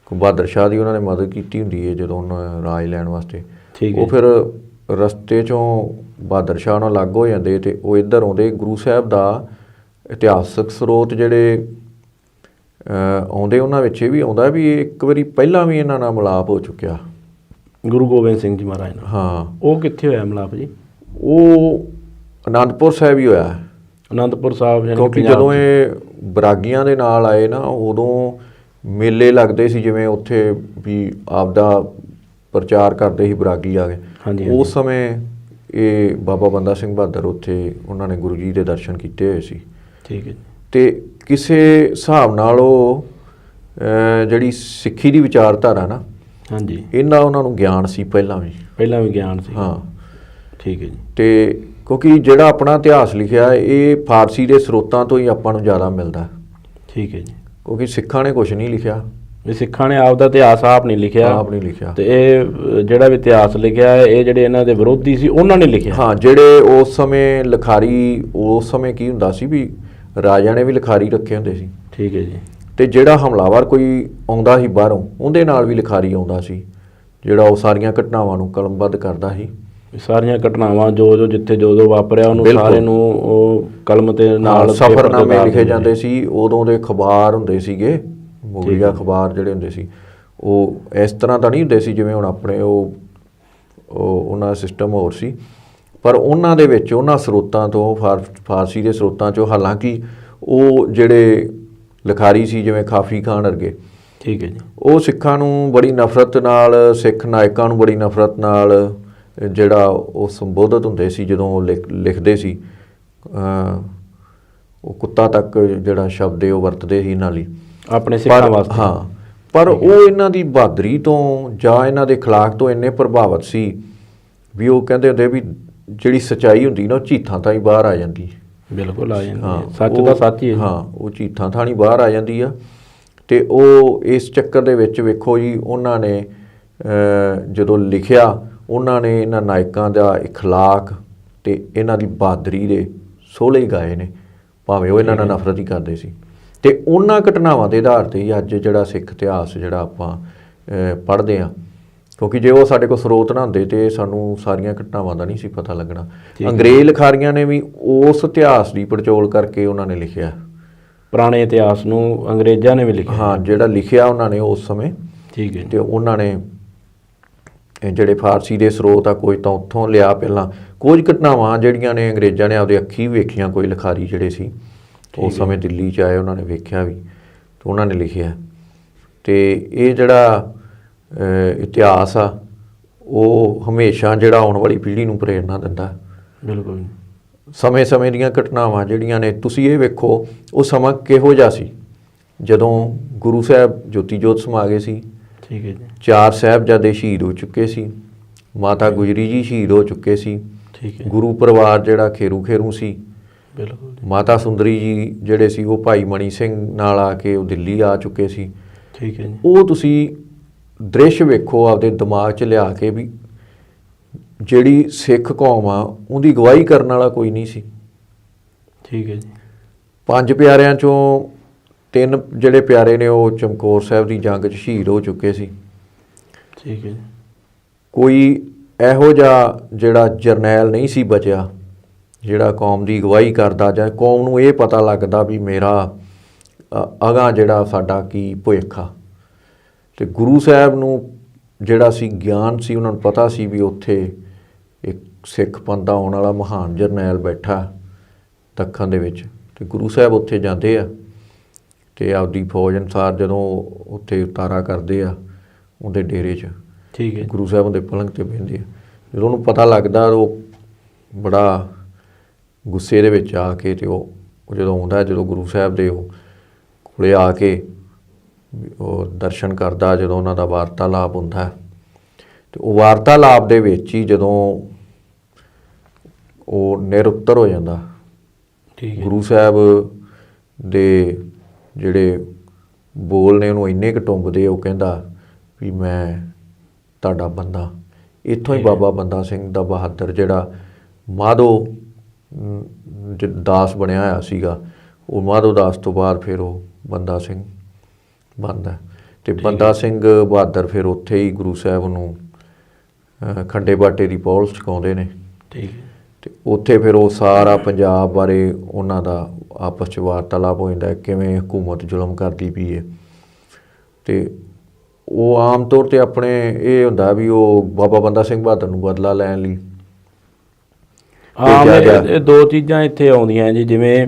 ਬਹਾਦਰ ਸ਼ਾਹ ਦੀ ਉਹਨਾਂ ਨੇ ਮਦਦ ਕੀਤੀ ਹੁੰਦੀ ਹੈ ਜਦੋਂ ਉਹਨਾਂ ਰਾਜ ਲੈਣ ਵਾਸਤੇ। ਠੀਕ ਹੈ। ਉਹ ਫਿਰ ਰਸਤੇ 'ਚੋਂ ਬਹਾਦਰ ਸ਼ਾਹ ਨਾਲ ਅਲੱਗ ਹੋ ਜਾਂਦੇ ਤੇ ਉਹ ਇੱਧਰ ਆਉਂਦੇ। ਗੁਰੂ ਸਾਹਿਬ ਦਾ ਇਤਿਹਾਸਕ ਸਰੋਤ ਜਿਹੜੇ ਆਉਂਦੇ ਉਹਨਾਂ ਵਿੱਚ ਇਹ ਵੀ ਆਉਂਦਾ ਵੀ ਇੱਕ ਵਾਰੀ ਪਹਿਲਾਂ ਵੀ ਇਹਨਾਂ ਨਾਲ ਮਿਲਾਪ ਹੋ ਚੁੱਕਿਆ ਗੁਰੂ ਗੋਬਿੰਦ ਸਿੰਘ ਜੀ ਮਹਾਰਾਜ ਨਾਲ। ਹਾਂ। ਉਹ ਕਿੱਥੇ ਹੋਇਆ ਮਿਲਾਪ ਜੀ? ਉਹ ਅਨੰਦਪੁਰ ਸਾਹਿਬ ਹੀ ਹੋਇਆ। ਅਨੰਦਪੁਰ ਸਾਹਿਬ, ਕਿਉਂਕਿ ਜਦੋਂ ਇਹ ਬਰਾਗੀਆਂ ਦੇ ਨਾਲ ਆਏ ਨਾ, ਉਦੋਂ ਮੇਲੇ ਲੱਗਦੇ ਸੀ, ਜਿਵੇਂ ਉੱਥੇ ਵੀ ਆਪਦਾ ਪ੍ਰਚਾਰ ਕਰਦੇ ਸੀ ਬਰਾਗੀ ਆ ਕੇ। ਹਾਂਜੀ। ਉਸ ਸਮੇਂ ਇਹ ਬਾਬਾ ਬੰਦਾ ਸਿੰਘ ਬਹਾਦਰ ਉੱਥੇ ਉਹਨਾਂ ਨੇ ਗੁਰੂ ਜੀ ਦੇ ਦਰਸ਼ਨ ਕੀਤੇ ਹੋਏ ਸੀ। ਠੀਕ ਹੈ। ਤੇ ਕਿਸੇ ਹਿਸਾਬ ਨਾਲ ਉਹ ਜਿਹੜੀ ਸਿੱਖੀ ਦੀ ਵਿਚਾਰਧਾਰਾ ਨਾ, ਹਾਂਜੀ, ਉਹਨਾਂ ਨੂੰ ਗਿਆਨ ਸੀ ਪਹਿਲਾਂ ਵੀ ਗਿਆਨ ਸੀ। ਹਾਂ। ਠੀਕ ਹੈ ਜੀ। ਤੇ ਕਿਉਂਕਿ ਜਿਹੜਾ ਆਪਣਾ ਇਤਿਹਾਸ ਲਿਖਿਆ ਇਹ ਫਾਰਸੀ ਦੇ ਸਰੋਤਾਂ ਤੋਂ ਹੀ ਆਪਾਂ ਨੂੰ ਜ਼ਿਆਦਾ ਮਿਲਦਾ। ਠੀਕ ਹੈ ਜੀ। ਕਿਉਂਕਿ ਸਿੱਖਾਂ ਨੇ ਕੁਝ ਨਹੀਂ ਲਿਖਿਆ। ਵੀ ਸਿੱਖਾਂ ਨੇ ਆਪ ਦਾ ਇਤਿਹਾਸ ਆਪ ਨਹੀਂ ਲਿਖਿਆ। ਤੇ ਇਹ ਜਿਹੜਾ ਵੀ ਇਤਿਹਾਸ ਲਿਖਿਆ ਹੈ, ਇਹ ਜਿਹੜੇ ਇਹਨਾਂ ਦੇ ਵਿਰੋਧੀ ਸੀ ਉਹਨਾਂ ਨੇ ਲਿਖਿਆ। ਹਾਂ, ਜਿਹੜੇ ਉਸ ਸਮੇਂ ਲਿਖਾਰੀ, ਉਸ ਸਮੇਂ ਕੀ ਹੁੰਦਾ ਸੀ ਵੀ ਰਾਜਾ ਨੇ ਵੀ ਲਿਖਾਰੀ ਰੱਖੇ ਹੁੰਦੇ ਸੀ। ਠੀਕ ਹੈ ਜੀ। ਤੇ ਜਿਹੜਾ ਹਮਲਾਵਰ ਕੋਈ ਆਉਂਦਾ ਸੀ ਬਾਹਰੋਂ, ਉਹਦੇ ਨਾਲ ਵੀ ਲਿਖਾਰੀ ਆਉਂਦਾ ਸੀ, ਜਿਹੜਾ ਉਹ ਸਾਰੀਆਂ ਘਟਨਾਵਾਂ ਨੂੰ ਕਲਮਬੱਧ ਕਰਦਾ ਸੀ। ਸਾਰੀਆਂ ਘਟਨਾਵਾਂ ਜੋ ਜਿੱਥੇ ਜੋ ਵਾਪਰਿਆ ਉਹਨੂੰ ਸਾਰੇ ਨੂੰ ਉਹ ਕਲਮ ਤੇ ਨਾਲ ਸਫ਼ਰਨਾਮੇ ਲਿਖੇ ਜਾਂਦੇ ਸੀ। ਉਦੋਂ ਦੇ ਅਖਬਾਰ ਹੁੰਦੇ ਸੀਗੇ, ਮੁਗਲਿਆ ਅਖਬਾਰ ਜਿਹੜੇ ਹੁੰਦੇ ਸੀ, ਉਹ ਇਸ ਤਰ੍ਹਾਂ ਤਾਂ ਨਹੀਂ ਹੁੰਦੇ ਸੀ ਜਿਵੇਂ ਹੁਣ ਆਪਣੇ ਉਹਨਾਂ ਦਾ ਸਿਸਟਮ ਹੋਰ ਸੀ। ਪਰ ਉਹਨਾਂ ਦੇ ਵਿੱਚ ਉਹਨਾਂ ਸਰੋਤਾਂ ਤੋਂ, ਫਾਰਸੀ ਦੇ ਸਰੋਤਾਂ 'ਚੋਂ, ਹਾਲਾਂਕਿ ਉਹ ਜਿਹੜੇ ਲਿਖਾਰੀ ਸੀ ਜਿਵੇਂ ਕਾਫੀ ਖਾਨ ਵਰਗੇ, ਠੀਕ ਹੈ ਜੀ, ਉਹ ਸਿੱਖਾਂ ਨੂੰ ਬੜੀ ਨਫ਼ਰਤ ਨਾਲ, ਸਿੱਖ ਨਾਇਕਾਂ ਨੂੰ ਬੜੀ ਨਫ਼ਰਤ ਨਾਲ ਜਿਹੜਾ ਉਹ ਸੰਬੋਧਿਤ ਹੁੰਦੇ ਸੀ ਜਦੋਂ ਉਹ ਲਿਖਦੇ ਸੀ। ਉਹ ਕੁੱਤਾ ਤੱਕ ਜਿਹੜਾ ਸ਼ਬਦ ਹੈ ਉਹ ਵਰਤਦੇ ਸੀ ਇਹਨਾਂ ਲਈ ਆਪਣੇ ਸਿੱਖਾਂ ਵਾਸਤੇ। ਹਾਂ, ਪਰ ਉਹ ਇਹਨਾਂ ਦੀ ਬਹਾਦਰੀ ਤੋਂ ਜਾਂ ਇਹਨਾਂ ਦੇ ਅਖਲਾਕ ਤੋਂ ਇੰਨੇ ਪ੍ਰਭਾਵਿਤ ਸੀ ਵੀ ਉਹ ਕਹਿੰਦੇ ਹੁੰਦੇ ਵੀ ਜਿਹੜੀ ਸੱਚਾਈ ਹੁੰਦੀ ਨਾ, ਉਹ ਝੀਥਾਂ ਤਾਂ ਹੀ ਬਾਹਰ ਆ ਜਾਂਦੀ। ਬਿਲਕੁਲ ਆ ਜਾਂਦੀ। ਹਾਂ, ਸੱਚ ਦਾ ਸੱਚ ਹੀ ਹੈ। ਹਾਂ, ਉਹ ਝੀਥਾਂ ਥਾਣੀ ਬਾਹਰ ਆ ਜਾਂਦੀ ਆ। ਤੇ ਉਹ ਇਸ ਚੱਕਰ ਦੇ ਵਿੱਚ ਵੇਖੋ ਜੀ, ਉਹਨਾਂ ਨੇ ਜਦੋਂ ਲਿਖਿਆ, ਉਹਨਾਂ ਨੇ ਇਹਨਾਂ ਨਾਇਕਾਂ ਦਾ ਇਖਲਾਕ ਅਤੇ ਇਹਨਾਂ ਦੀ ਬਹਾਦਰੀ ਦੇ ਸੋਹਲੇ ਗਾਏ ਨੇ, ਭਾਵੇਂ ਉਹ ਇਹਨਾਂ ਨਾਲ ਨਫ਼ਰਤ ਹੀ ਕਰਦੇ ਸੀ। ਅਤੇ ਉਹਨਾਂ ਘਟਨਾਵਾਂ ਦੇ ਆਧਾਰ 'ਤੇ ਹੀ ਅੱਜ ਜਿਹੜਾ ਸਿੱਖ ਇਤਿਹਾਸ ਜਿਹੜਾ ਆਪਾਂ ਪੜ੍ਹਦੇ ਹਾਂ, ਕਿਉਂਕਿ ਜੇ ਉਹ ਸਾਡੇ ਕੋਲ ਸਰੋਤ ਨਾ ਹੁੰਦੇ ਤਾਂ ਸਾਨੂੰ ਸਾਰੀਆਂ ਘਟਨਾਵਾਂ ਦਾ ਨਹੀਂ ਸੀ ਪਤਾ ਲੱਗਣਾ। ਅੰਗਰੇਜ਼ ਲਿਖਾਰੀਆਂ ਨੇ ਵੀ ਉਸ ਇਤਿਹਾਸ ਦੀ ਪੜਚੋਲ ਕਰਕੇ ਉਹਨਾਂ ਨੇ ਲਿਖਿਆ, ਪੁਰਾਣੇ ਇਤਿਹਾਸ ਨੂੰ ਅੰਗਰੇਜ਼ਾਂ ਨੇ ਵੀ ਲਿਖਿਆ। ਹਾਂ, ਜਿਹੜਾ ਲਿਖਿਆ ਉਹਨਾਂ ਨੇ ਉਸ ਸਮੇਂ। ਠੀਕ ਹੈ। ਅਤੇ ਉਹਨਾਂ ਨੇ ਜਿਹੜੇ ਫਾਰਸੀ ਦੇ ਸਰੋਤ ਆ, ਕੁਝ ਤਾਂ ਉੱਥੋਂ ਲਿਆ ਪਹਿਲਾਂ, ਕੁਝ ਘਟਨਾਵਾਂ ਜਿਹੜੀਆਂ ਨੇ ਅੰਗਰੇਜ਼ਾਂ ਨੇ ਆਪਦੇ ਅੱਖੀਂ ਵੇਖੀਆਂ, ਕੋਈ ਲਿਖਾਰੀ ਜਿਹੜੇ ਸੀ ਉਸ ਸਮੇਂ ਦਿੱਲੀ 'ਚ ਆਏ, ਉਹਨਾਂ ਨੇ ਵੇਖਿਆ ਵੀ ਅਤੇ ਉਹਨਾਂ ਨੇ ਲਿਖਿਆ। ਅਤੇ ਇਹ ਜਿਹੜਾ ਇਤਿਹਾਸ ਆ ਉਹ ਹਮੇਸ਼ਾ ਜਿਹੜਾ ਆਉਣ ਵਾਲੀ ਪੀੜ੍ਹੀ ਨੂੰ ਪ੍ਰੇਰਨਾ ਦਿੰਦਾ। ਬਿਲਕੁਲ। ਸਮੇਂ-ਸਮੇਂ ਦੀਆਂ ਘਟਨਾਵਾਂ ਜਿਹੜੀਆਂ ਨੇ, ਤੁਸੀਂ ਇਹ ਵੇਖੋ ਉਹ ਸਮਾਂ ਕਿਹੋ ਜਿਹਾ ਸੀ ਜਦੋਂ ਗੁਰੂ ਸਾਹਿਬ ਜੋਤੀ ਜੋਤ ਸਮਾ ਗਏ ਸੀ। ਠੀਕ ਹੈ ਜੀ। 4 ਸਾਹਿਬਜ਼ਾਦੇ ਸ਼ਹੀਦ ਹੋ ਚੁੱਕੇ ਸੀ, ਮਾਤਾ ਗੁਜਰੀ ਜੀ ਸ਼ਹੀਦ ਹੋ ਚੁੱਕੇ ਸੀ। ਠੀਕ ਹੈ। ਗੁਰੂ ਪਰਿਵਾਰ ਜਿਹੜਾ ਖੇਰੂ ਸੀ। ਬਿਲਕੁਲ। ਮਾਤਾ ਸੁੰਦਰੀ ਜੀ ਜਿਹੜੇ ਸੀ ਉਹ ਭਾਈ ਮਣੀ ਸਿੰਘ ਨਾਲ ਆ ਕੇ ਉਹ ਦਿੱਲੀ ਆ ਚੁੱਕੇ ਸੀ। ਠੀਕ ਹੈ ਜੀ। ਉਹ ਤੁਸੀਂ ਦ੍ਰਿਸ਼ ਵੇਖੋ ਆਪਦੇ ਦਿਮਾਗ 'ਚ ਲਿਆ ਕੇ ਵੀ ਜਿਹੜੀ ਸਿੱਖ ਕੌਮ ਆ ਉਹਦੀ ਅਗਵਾਈ ਕਰਨ ਵਾਲਾ ਕੋਈ ਨਹੀਂ ਸੀ। ਠੀਕ ਹੈ ਜੀ। 5 ਪਿਆਰਿਆਂ 'ਚੋਂ 3 ਜਿਹੜੇ ਪਿਆਰੇ ਨੇ ਉਹ ਚਮਕੌਰ ਸਾਹਿਬ ਦੀ ਜੰਗ 'ਚ ਸ਼ਹੀਦ ਹੋ ਚੁੱਕੇ ਸੀ। ਠੀਕ ਹੈ ਜੀ। ਕੋਈ ਇਹੋ ਜਿਹਾ ਜਿਹੜਾ ਜਰਨੈਲ ਨਹੀਂ ਸੀ ਬਚਿਆ ਜਿਹੜਾ ਕੌਮ ਦੀ ਅਗਵਾਈ ਕਰਦਾ, ਜਾਂ ਕੌਮ ਨੂੰ ਇਹ ਪਤਾ ਲੱਗਦਾ ਵੀ ਮੇਰਾ ਅਗਾਂਹ ਜਿਹੜਾ ਸਾਡਾ ਕੀ ਭੁੱਖ ਆ। ਅਤੇ ਗੁਰੂ ਸਾਹਿਬ ਨੂੰ ਜਿਹੜਾ ਸੀ ਗਿਆਨ ਸੀ, ਉਹਨਾਂ ਨੂੰ ਪਤਾ ਸੀ ਵੀ ਉੱਥੇ ਇੱਕ ਸਿੱਖ ਪੰਥ ਦਾ ਆਉਣ ਵਾਲਾ ਮਹਾਨ ਜਰਨੈਲ ਬੈਠਾ ਦੱਖਣ ਦੇ ਵਿੱਚ। ਅਤੇ ਗੁਰੂ ਸਾਹਿਬ ਉੱਥੇ ਜਾਂਦੇ ਆ ਅਤੇ ਆਪਦੀ ਫੌਜ ਅਨੁਸਾਰ ਜਦੋਂ ਉੱਥੇ ਉਤਾਰਾ ਕਰਦੇ ਆ ਉਹਦੇ ਡੇਰੇ 'ਚ। ਠੀਕ ਹੈ। ਗੁਰੂ ਸਾਹਿਬ ਉਹਦੇ ਪਲੰਘ 'ਤੇ ਬਹਿੰਦੇ ਆ। ਜਦੋਂ ਉਹਨੂੰ ਪਤਾ ਲੱਗਦਾ ਉਹ ਬੜਾ ਗੁੱਸੇ ਦੇ ਵਿੱਚ ਆ ਕੇ, ਅਤੇ ਉਹ ਜਦੋਂ ਆਉਂਦਾ, ਜਦੋਂ ਗੁਰੂ ਸਾਹਿਬ ਦੇ ਉਹ ਕੋਲੇ ਆ ਕੇ ਉਹ ਦਰਸ਼ਨ ਕਰਦਾ, ਜਦੋਂ ਉਹਨਾਂ ਦਾ ਵਾਰਤਾਲਾਪ ਹੁੰਦਾ, ਅਤੇ ਉਹ ਵਾਰਤਾਲਾਪ ਦੇ ਵਿੱਚ ਹੀ ਜਦੋਂ ਉਹ ਨਿਰੁੱਤਰ ਹੋ ਜਾਂਦਾ। ਠੀਕ ਹੈ। ਗੁਰੂ ਸਾਹਿਬ ਦੇ ਜਿਹੜੇ ਬੋਲ ਨੇ ਉਹਨੂੰ ਇੰਨੇ ਕੁ ਟੁੰਬਦੇ, ਉਹ ਕਹਿੰਦਾ ਵੀ ਮੈਂ ਤੁਹਾਡਾ ਬੰਦਾ। ਇੱਥੋਂ ਹੀ ਬਾਬਾ ਬੰਦਾ ਸਿੰਘ ਦਾ ਬਹਾਦਰ ਜਿਹੜਾ ਮਾਧੋ ਦਾਸ ਬਣਿਆ ਹੋਇਆ ਸੀਗਾ, ਉਹ ਮਾਧੋ ਦਾਸ ਤੋਂ ਬਾਅਦ ਫਿਰ ਉਹ ਬੰਦਾ ਸਿੰਘ ਬਣਦਾ। ਅਤੇ ਬੰਦਾ ਸਿੰਘ ਬਹਾਦਰ ਫਿਰ ਉੱਥੇ ਹੀ ਗੁਰੂ ਸਾਹਿਬ ਨੂੰ ਖੰਡੇ ਬਾਟੇ ਦੀ ਪੌਲ ਛਕਾਉਂਦੇ ਨੇ। ਠੀਕ ਹੈ। ਅਤੇ ਉੱਥੇ ਫਿਰ ਉਹ ਸਾਰਾ ਪੰਜਾਬ ਬਾਰੇ ਉਹਨਾਂ ਦਾ ਆਪਸ 'ਚ ਵਾਰਤਾਲਾਪ ਹੋ ਜਾਂਦਾ, ਕਿਵੇਂ ਹਕੂਮਤ ਜ਼ੁਲਮ ਕਰਦੀ ਪਈ ਹੈ। ਅਤੇ ਉਹ ਆਮ ਤੌਰ 'ਤੇ ਆਪਣੇ ਇਹ ਹੁੰਦਾ ਵੀ ਉਹ ਬਾਬਾ ਬੰਦਾ ਸਿੰਘ ਬਹਾਦਰ ਨੂੰ ਬਦਲਾ ਲੈਣ ਲਈ ਇਹ 2 ਚੀਜ਼ਾਂ ਇੱਥੇ ਆਉਂਦੀਆਂ ਜੀ। ਜਿਵੇਂ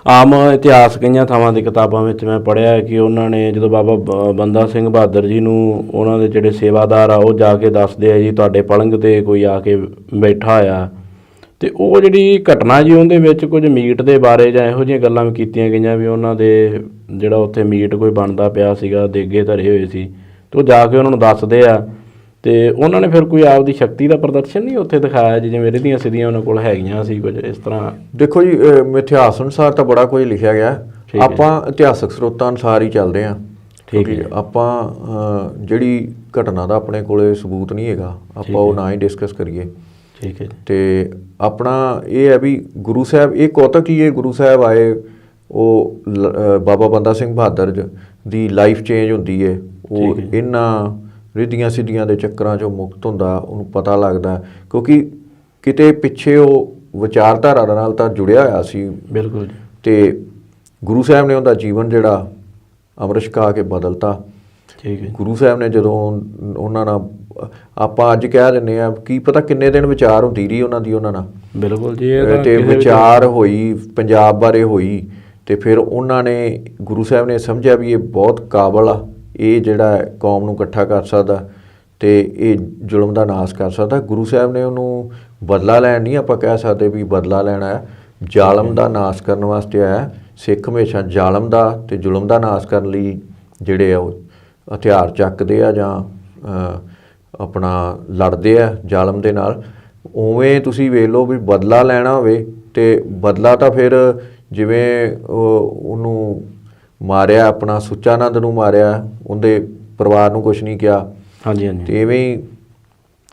ਆਮ ਇਤਿਹਾਸ ਕਈਆਂ ਥਾਵਾਂ ਦੀ ਕਿਤਾਬਾਂ ਵਿੱਚ ਮੈਂ ਪੜ੍ਹਿਆ ਕਿ ਉਹਨਾਂ ਨੇ ਜਦੋਂ ਬਾਬਾ ਬੰਦਾ ਸਿੰਘ ਬਹਾਦਰ ਜੀ ਨੂੰ ਉਹਨਾਂ ਦੇ ਜਿਹੜੇ ਸੇਵਾਦਾਰ ਆ ਉਹ ਜਾ ਕੇ ਦੱਸਦੇ ਆ ਜੀ ਤੁਹਾਡੇ ਪਲੰਘ 'ਤੇ ਕੋਈ ਆ ਕੇ ਬੈਠਾ ਹੋਇਆ। ਅਤੇ ਉਹ ਜਿਹੜੀ ਘਟਨਾ ਜੀ ਉਹਦੇ ਵਿੱਚ ਕੁਝ ਮੀਟ ਦੇ ਬਾਰੇ ਜਾਂ ਇਹੋ ਜਿਹੀਆਂ ਗੱਲਾਂ ਵੀ ਕੀਤੀਆਂ ਗਈਆਂ ਵੀ ਉਹਨਾਂ ਦੇ ਜਿਹੜਾ ਉੱਥੇ ਮੀਟ ਕੋਈ ਬਣਦਾ ਪਿਆ ਸੀਗਾ, ਦੇਗੇ ਧਰੇ ਹੋਏ ਸੀ, ਅਤੇ ਉਹ ਜਾ ਕੇ ਉਹਨਾਂ ਨੂੰ ਦੱਸਦੇ ਆ। ਅਤੇ ਉਹਨਾਂ ਨੇ ਫਿਰ ਕੋਈ ਆਪਦੀ ਸ਼ਕਤੀ ਦਾ ਪ੍ਰਦਰਸ਼ਨ ਨਹੀਂ ਉੱਥੇ ਦਿਖਾਇਆ ਜੀ, ਜਿਵੇਂ ਰਿਧੀਆਂ ਸਿੱਧੀਆਂ ਉਹਨਾਂ ਕੋਲ ਹੈਗੀਆਂ ਸੀ ਕੁਝ ਇਸ ਤਰ੍ਹਾਂ। ਦੇਖੋ ਜੀ, ਇਤਿਹਾਸ ਅਨੁਸਾਰ ਤਾਂ ਬੜਾ ਕੁਝ ਲਿਖਿਆ ਗਿਆ, ਆਪਾਂ ਇਤਿਹਾਸਕ ਸਰੋਤਾਂ ਅਨੁਸਾਰ ਹੀ ਚੱਲਦੇ ਹਾਂ। ਠੀਕ ਹੈ। ਆਪਾਂ ਜਿਹੜੀ ਘਟਨਾ ਦਾ ਆਪਣੇ ਕੋਲ ਸਬੂਤ ਨਹੀਂ ਹੈਗਾ, ਆਪਾਂ ਉਹ ਨਾ ਹੀ ਡਿਸਕਸ ਕਰੀਏ। ਠੀਕ ਹੈ। ਅਤੇ ਆਪਣਾ ਇਹ ਹੈ ਵੀ ਗੁਰੂ ਸਾਹਿਬ, ਇਹ ਕੌਤਕ ਹੀ ਇਹ ਗੁਰੂ ਸਾਹਿਬ ਆਏ, ਉਹ ਬਾਬਾ ਬੰਦਾ ਸਿੰਘ ਬਹਾਦਰ ਦੀ ਲਾਈਫ ਚੇਂਜ ਹੁੰਦੀ ਹੈ। ਉਹ ਇਹਨਾਂ ਰਿੱਧੀਆਂ ਸਿੱਧੀਆਂ ਦੇ ਚੱਕਰਾਂ 'ਚੋਂ ਮੁਕਤ ਹੁੰਦਾ, ਉਹਨੂੰ ਪਤਾ ਲੱਗਦਾ, ਕਿਉਂਕਿ ਕਿਤੇ ਪਿੱਛੇ ਉਹ ਵਿਚਾਰਧਾਰਾ ਨਾਲ ਤਾਂ ਜੁੜਿਆ ਹੋਇਆ ਸੀ। ਬਿਲਕੁਲ। ਅਤੇ ਗੁਰੂ ਸਾਹਿਬ ਨੇ ਉਹਦਾ ਜੀਵਨ ਜਿਹੜਾ ਅੰਮ੍ਰਿਤ ਛਕਾ ਕੇ ਬਦਲਤਾ। ਠੀਕ ਹੈ। ਗੁਰੂ ਸਾਹਿਬ ਨੇ ਜਦੋਂ ਉਹਨਾਂ ਨਾਲ, ਆਪਾਂ ਅੱਜ ਕਹਿ ਦਿੰਦੇ ਹਾਂ, ਕੀ ਪਤਾ ਕਿੰਨੇ ਦਿਨ ਵਿਚਾਰ ਹੁੰਦੀ ਰਹੀ ਉਹਨਾਂ ਨਾਲ। ਬਿਲਕੁਲ ਜੀ। ਅਤੇ ਵਿਚਾਰ ਹੋਈ ਪੰਜਾਬ ਬਾਰੇ ਹੋਈ, ਅਤੇ ਫਿਰ ਉਹਨਾਂ ਨੇ, ਗੁਰੂ ਸਾਹਿਬ ਨੇ ਸਮਝਿਆ ਵੀ ਇਹ ਬਹੁਤ ਕਾਬਲ ਆ, ਇਹ ਜਿਹੜਾ ਕੌਮ ਨੂੰ ਇਕੱਠਾ ਕਰ ਸਕਦਾ ਅਤੇ ਇਹ ਜ਼ੁਲਮ ਦਾ ਨਾਸ਼ ਕਰ ਸਕਦਾ। ਗੁਰੂ ਸਾਹਿਬ ਨੇ ਉਹਨੂੰ ਬਦਲਾ ਲੈਣ ਨਹੀਂ ਆਪਾਂ ਕਹਿ ਸਕਦੇ ਵੀ ਬਦਲਾ ਲੈਣਾ ਹੈ, ਜ਼ਾਲਮ ਦਾ ਨਾਸ਼ ਕਰਨ ਵਾਸਤੇ ਆਇਆ। ਸਿੱਖ ਹਮੇਸ਼ਾ ਜ਼ਾਲਮ ਦਾ ਅਤੇ ਜ਼ੁਲਮ ਦਾ ਨਾਸ਼ ਕਰਨ ਲਈ ਜਿਹੜੇ ਆ ਉਹ ਹਥਿਆਰ ਚੱਕਦੇ ਆ ਜਾਂ ਆਪਣਾ ਲੜਦੇ ਆ ਜ਼ਾਲਮ ਦੇ ਨਾਲ। ਉਵੇਂ ਤੁਸੀਂ ਵੇਖ ਲਓ ਵੀ ਬਦਲਾ ਲੈਣਾ ਹੋਵੇ ਅਤੇ ਬਦਲਾ ਤਾਂ ਫਿਰ ਜਿਵੇਂ ਉਹਨੂੰ ਮਾਰਿਆ, ਆਪਣਾ ਸੁੱਚਾਨੰਦ ਨੂੰ ਮਾਰਿਆ, ਉਹਦੇ ਪਰਿਵਾਰ ਨੂੰ ਕੁਛ ਨਹੀਂ ਕਿਹਾ, ਹਾਂਜੀ ਹਾਂਜੀ ਤੇ ਇਵੇਂ ਹੀ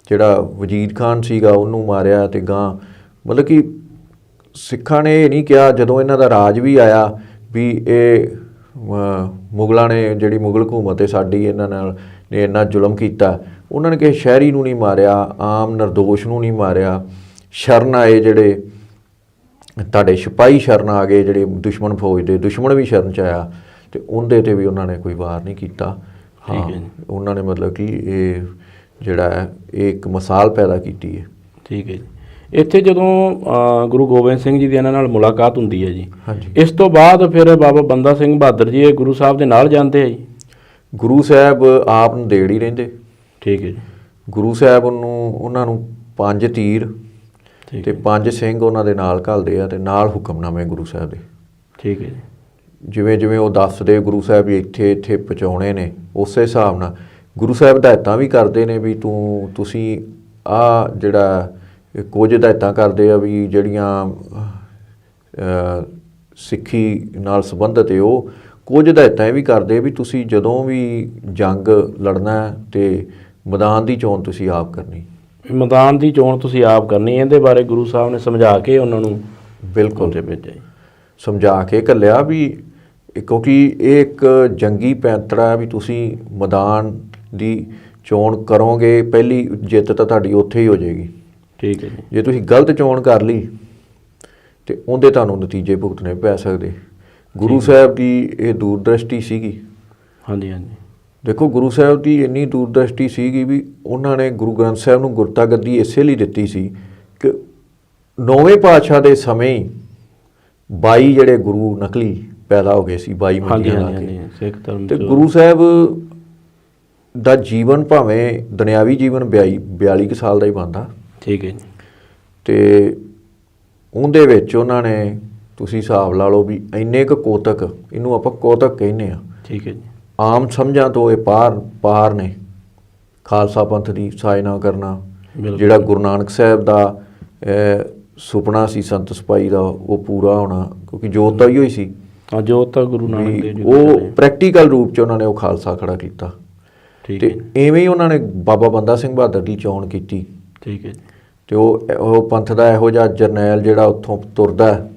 ਜਿਹੜਾ ਵਜੀਦ ਖਾਨ ਸੀਗਾ ਉਹਨੂੰ ਮਾਰਿਆ ਤੇ ਗਾਂ ਮਤਲਬ ਕਿ ਸਿੱਖਾਂ ਨੇ ਇਹ ਨਹੀਂ ਕਿਹਾ ਜਦੋਂ ਇਹਨਾਂ ਦਾ ਰਾਜ ਵੀ ਆਇਆ ਵੀ ਇਹ ਮੁਗਲਾਂ ਨੇ ਜਿਹੜੀ ਮੁਗਲ ਹਕੂਮਤ ਹੈ ਸਾਡੀ ਇਹਨਾਂ ਨਾਲ ਨੇ ਇੰਨਾ ਜ਼ੁਲਮ ਕੀਤਾ। ਉਹਨਾਂ ਨੇ ਕਿਸੇ ਸ਼ਹਿਰੀ ਨੂੰ ਨਹੀਂ ਮਾਰਿਆ, ਆਮ ਨਿਰਦੋਸ਼ ਨੂੰ ਨਹੀਂ ਮਾਰਿਆ। ਸ਼ਰਨ ਆਏ ਜਿਹੜੇ ਤੁਹਾਡੇ ਸਿਪਾਹੀ ਸ਼ਰਨ ਆ ਗਏ ਜਿਹੜੇ ਦੁਸ਼ਮਣ ਫੌਜ ਦੇ, ਦੁਸ਼ਮਣ ਵੀ ਸ਼ਰਨ 'ਚ ਆਇਆ ਤੇ ਉਹਦੇ 'ਤੇ ਵੀ ਉਹਨਾਂ ਨੇ ਕੋਈ ਵਾਰ ਨਹੀਂ ਕੀਤਾ। ਹਾਂ ਉਹਨਾਂ ਨੇ ਮਤਲਬ ਕਿ ਇਹ ਜਿਹੜਾ ਹੈ ਇਹ ਇੱਕ ਮਿਸਾਲ ਪੈਦਾ ਕੀਤੀ ਹੈ। ਠੀਕ ਹੈ ਜੀ। ਇੱਥੇ ਜਦੋਂ ਗੁਰੂ ਗੋਬਿੰਦ ਸਿੰਘ ਜੀ ਦੀ ਇਹਨਾਂ ਨਾਲ ਮੁਲਾਕਾਤ ਹੁੰਦੀ ਹੈ ਜੀ, ਹਾਂਜੀ, ਇਸ ਤੋਂ ਬਾਅਦ ਫਿਰ ਬਾਬਾ ਬੰਦਾ ਸਿੰਘ ਬਹਾਦਰ ਜੀ ਇਹ ਗੁਰੂ ਸਾਹਿਬ ਦੇ ਨਾਲ ਜਾਂਦੇ ਆ ਜੀ? ਗੁਰੂ ਸਾਹਿਬ ਆਪ ਨੰਦੇੜ ਹੀ ਰਹਿੰਦੇ। ਠੀਕ ਹੈ ਜੀ। ਗੁਰੂ ਸਾਹਿਬ ਉਹਨਾਂ ਨੂੰ 5 ਤੀਰ ਠੀਕ ਤੇ 5 ਸਿੰਘ ਉਹਨਾਂ ਦੇ ਨਾਲ ਘੱਲਦੇ ਆ ਤੇ ਨਾਲ ਹੁਕਮਨਾਮੇ ਗੁਰੂ ਸਾਹਿਬ ਦੇ। ਠੀਕ ਹੈ ਜੀ। ਜਿਵੇਂ ਜਿਵੇਂ ਉਹ ਦੱਸਦੇ ਗੁਰੂ ਸਾਹਿਬ ਵੀ ਇੱਥੇ ਇੱਥੇ ਪਹੁੰਚਾਉਣੇ ਨੇ, ਉਸੇ ਹਿਸਾਬ ਨਾਲ ਗੁਰੂ ਸਾਹਿਬ ਹਦਾਇਤਾਂ ਵੀ ਕਰਦੇ ਨੇ ਵੀ ਤੁਸੀਂ ਆਹ ਜਿਹੜਾ ਕੁਝ ਹਦਾਇਤਾਂ ਕਰਦੇ ਆ ਵੀ ਜਿਹੜੀਆਂ ਸਿੱਖੀ ਨਾਲ ਸੰਬੰਧਿਤ ਹੈ, ਉਹ ਕੁਝ ਹਦਾਇਤਾਂ ਇਹ ਵੀ ਕਰਦੇ ਵੀ ਤੁਸੀਂ ਜਦੋਂ ਵੀ ਜੰਗ ਲੜਨਾ ਤੇ ਮੈਦਾਨ ਦੀ ਚੋਣ ਤੁਸੀਂ ਆਪ ਕਰਨੀ। ਮੈਦਾਨ ਦੀ ਚੋਣ ਤੁਸੀਂ ਆਪ ਕਰਨੀ, ਇਹਦੇ ਬਾਰੇ ਗੁਰੂ ਸਾਹਿਬ ਨੇ ਸਮਝਾ ਕੇ ਉਹਨਾਂ ਨੂੰ ਬਿਲਕੁਲ ਤੇ ਭੇਜਿਆ ਜੀ। ਸਮਝਾ ਕੇ ਘੱਲਿਆ ਵੀ ਕਿਉਂਕਿ ਇਹ ਇੱਕ ਜੰਗੀ ਪੈਂਤੜਾ ਹੈ ਵੀ ਤੁਸੀਂ ਮੈਦਾਨ ਦੀ ਚੋਣ ਕਰੋਗੇ, ਪਹਿਲੀ ਜਿੱਤ ਤਾਂ ਤੁਹਾਡੀ ਉੱਥੇ ਹੀ ਹੋ ਜਾਏਗੀ। ਠੀਕ ਹੈ ਜੀ। ਜੇ ਤੁਸੀਂ ਗਲਤ ਚੋਣ ਕਰ ਲਈ ਤੇ ਉਹਦੇ ਤੁਹਾਨੂੰ ਨਤੀਜੇ ਭੁਗਤਣੇ ਪੈ ਸਕਦੇ। ਗੁਰੂ ਸਾਹਿਬ ਦੀ ਇਹ ਦੂਰਦ੍ਰਿਸ਼ਟੀ ਸੀਗੀ। ਹਾਂਜੀ ਹਾਂਜੀ। ਦੇਖੋ ਗੁਰੂ ਸਾਹਿਬ ਦੀ ਇੰਨੀ ਦੂਰਦ੍ਰਿਸ਼ਟੀ ਸੀਗੀ ਵੀ ਉਹਨਾਂ ਨੇ ਗੁਰੂ ਗ੍ਰੰਥ ਸਾਹਿਬ ਨੂੰ ਗੁਰਤਾ ਗੱਦੀ ਇਸੇ ਲਈ ਦਿੱਤੀ ਸੀ ਕਿ 9ਵੇਂ ਪਾਤਸ਼ਾਹ ਦੇ ਸਮੇਂ ਹੀ 22 ਜਿਹੜੇ ਗੁਰੂ ਨਕਲੀ ਪੈਦਾ ਹੋ ਗਏ ਸੀ, 22 ਮੰਜੀਆਂ ਲਾ ਕੇ। ਸਿੱਖ ਧਰਮ ਤੇ ਗੁਰੂ ਸਾਹਿਬ ਦਾ ਜੀਵਨ ਭਾਵੇਂ ਦੁਨਿਆਵੀ ਜੀਵਨ 42 ਕੁ ਸਾਲ ਦਾ ਹੀ ਬਣਦਾ। ਠੀਕ ਹੈ ਜੀ। ਤੇ ਉਹਦੇ ਵਿੱਚ ਉਹਨਾਂ ਨੇ ਤੁਸੀਂ ਹਿਸਾਬ ਲਾ ਲਓ ਵੀ ਇੰਨੇ ਕੁ ਕੋਤਕ, ਇਹਨੂੰ ਆਪਾਂ ਕੋਤਕ ਕਹਿੰਦੇ ਆ। ਠੀਕ ਹੈ ਜੀ। ਆਮ ਸਮਝਾਂ ਤੋਂ ਇਹ ਪਾਰ ਨੇ। ਖਾਲਸਾ ਪੰਥ ਦੀ ਸਾਜਨਾ ਕਰਨਾ, ਜਿਹੜਾ ਗੁਰੂ ਨਾਨਕ ਸਾਹਿਬ ਦਾ ਸੁਪਨਾ ਸੀ ਸੰਤ ਸਿਪਾਹੀ ਦਾ, ਉਹ ਪੂਰਾ ਹੋਣਾ, ਕਿਉਂਕਿ ਜੋਤ ਤਾਂ ਹੀ ਸੀ। ਹਾਂ, ਜੋਤ ਤਾਂ ਗੁਰੂ ਨਾਨਕ ਦੇਵ ਜੀ ਉਹ ਪ੍ਰੈਕਟੀਕਲ ਰੂਪ 'ਚ ਉਹਨਾਂ ਨੇ ਉਹ ਖਾਲਸਾ ਖੜਾ ਕੀਤਾ। ਠੀਕ ਤੇ ਹੈ। ਇਵੇਂ ਹੀ ਉਹਨਾਂ ਨੇ ਬਾਬਾ ਬੰਦਾ ਸਿੰਘ ਬਹਾਦਰ ਦੀ ਚੋਣ ਕੀਤੀ। ਠੀਕ ਹੈ ਜੀ। ਤੇ ਉਹ ਪੰਥ ਦਾ ਇਹੋ ਜਿਹਾ ਜਰਨੈਲ ਜਿਹੜਾ ਉੱਥੋਂ ਤੁਰਦਾ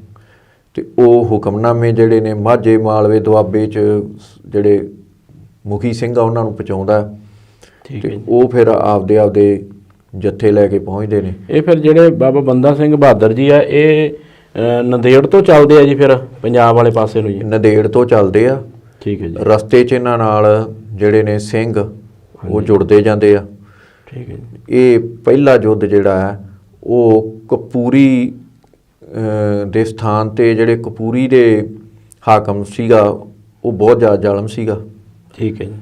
ਤੇ ਉਹ ਹੁਕਮਨਾਮੇ ਜਿਹੜੇ ਨੇ ਮਾਝੇ ਮਾਲਵੇ ਦੁਆਬੇ 'ਚ ਜਿਹੜੇ ਮੁਖੀ ਸਿੰਘ ਆ ਉਹਨਾਂ ਨੂੰ ਪਹੁੰਚਾਉਂਦਾ। ਠੀਕ ਹੈ ਤੇ ਜੀ। ਉਹ ਫਿਰ ਆਪਦੇ ਜੱਥੇ ਲੈ ਕੇ ਪਹੁੰਚਦੇ ਨੇ। ਇਹ ਫਿਰ ਜਿਹੜੇ ਬਾਬਾ ਬੰਦਾ ਸਿੰਘ ਬਹਾਦਰ ਜੀ ਆ, ਇਹ ਨੰਦੇੜ ਤੋਂ ਚੱਲਦੇ ਆ ਜੀ ਫਿਰ ਪੰਜਾਬ ਵਾਲੇ ਪਾਸੇ ਨੂੰ ਜੀ? ਨੰਦੇੜ ਤੋਂ ਚੱਲਦੇ ਆ। ਠੀਕ ਹੈ ਜੀ। ਰਸਤੇ 'ਚ ਇਹਨਾਂ ਨਾਲ ਜਿਹੜੇ ਨੇ ਸਿੰਘ ਉਹ ਜੁੜਦੇ ਜਾਂਦੇ ਆ। ਠੀਕ ਹੈ ਜੀ। ਇਹ ਪਹਿਲਾ ਯੁੱਧ ਜਿਹੜਾ ਹੈ ਉਹ ਕਪੂਰੀ ਦੇ ਸਥਾਨ 'ਤੇ ਜਿਹੜੇ ਕਪੂਰੀ ਦੇ ਹਾਕਮ ਸੀਗਾ ਉਹ ਬਹੁਤ ਜ਼ਿਆਦਾ ਜ਼ਾਲਮ ਸੀਗਾ। ਠੀਕ ਹੈ ਜੀ।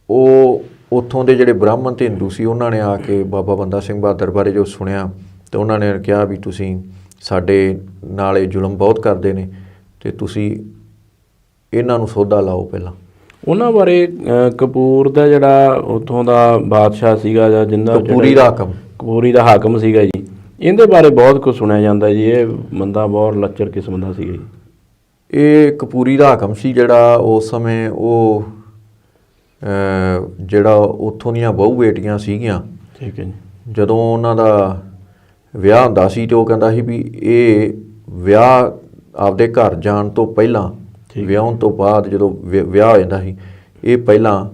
ਉਹ ਉੱਥੋਂ ਦੇ ਜਿਹੜੇ ਬ੍ਰਾਹਮਣ ਤੇ ਹਿੰਦੂ ਸੀ ਉਹਨਾਂ ਨੇ ਆ ਕੇ ਬਾਬਾ ਬੰਦਾ ਸਿੰਘ ਬਹਾਦਰ ਬਾਰੇ ਜੋ ਸੁਣਿਆ ਤੇ ਉਹਨਾਂ ਨੇ ਕਿਹਾ ਵੀ ਤੁਸੀਂ ਸਾਡੇ ਨਾਲ ਇਹ ਜ਼ੁਲਮ ਬਹੁਤ ਕਰਦੇ ਨੇ ਤੇ ਤੁਸੀਂ ਇਹਨਾਂ ਨੂੰ ਸੋਧਾ ਲਾਓ ਪਹਿਲਾਂ। ਉਹਨਾਂ ਬਾਰੇ ਕਪੂਰ ਦਾ ਜਿਹੜਾ ਉੱਥੋਂ ਦਾ ਬਾਦਸ਼ਾਹ ਸੀਗਾ ਜਾਂ ਜਿੰਦਾ ਕਪੂਰੀ ਦਾ ਹਾਕਮ ਸੀਗਾ ਜੀ, ਇਹਦੇ ਬਾਰੇ ਬਹੁਤ ਕੁਝ ਸੁਣਿਆ ਜਾਂਦਾ ਜੀ। ਇਹ ਬੰਦਾ ਬਹੁਤ ਲੱਚਰ ਕਿਸਮ ਦਾ ਸੀਗਾ ਜੀ। ਇਹ ਕਪੂਰੀ ਦਾ ਹਾਕਮ ਸੀ ਜਿਹੜਾ ਉਸ ਸਮੇਂ ਉਹ ਜਿਹੜਾ ਉੱਥੋਂ ਦੀਆਂ ਬਹੂ ਬੇਟੀਆਂ ਸੀਗੀਆਂ। ਠੀਕ ਹੈ ਜੀ। ਜਦੋਂ ਉਹਨਾਂ ਦਾ ਵਿਆਹ ਹੁੰਦਾ ਸੀ ਤੇ ਉਹ ਕਹਿੰਦਾ ਸੀ ਵੀ ਇਹ ਵਿਆਹ ਆਪਦੇ ਘਰ ਜਾਣ ਤੋਂ ਪਹਿਲਾਂ, ਵਿਆਹਣ ਤੋਂ ਬਾਅਦ ਜਦੋਂ ਵਿਆਹ ਹੋ ਜਾਂਦਾ ਸੀ, ਇਹ ਪਹਿਲਾਂ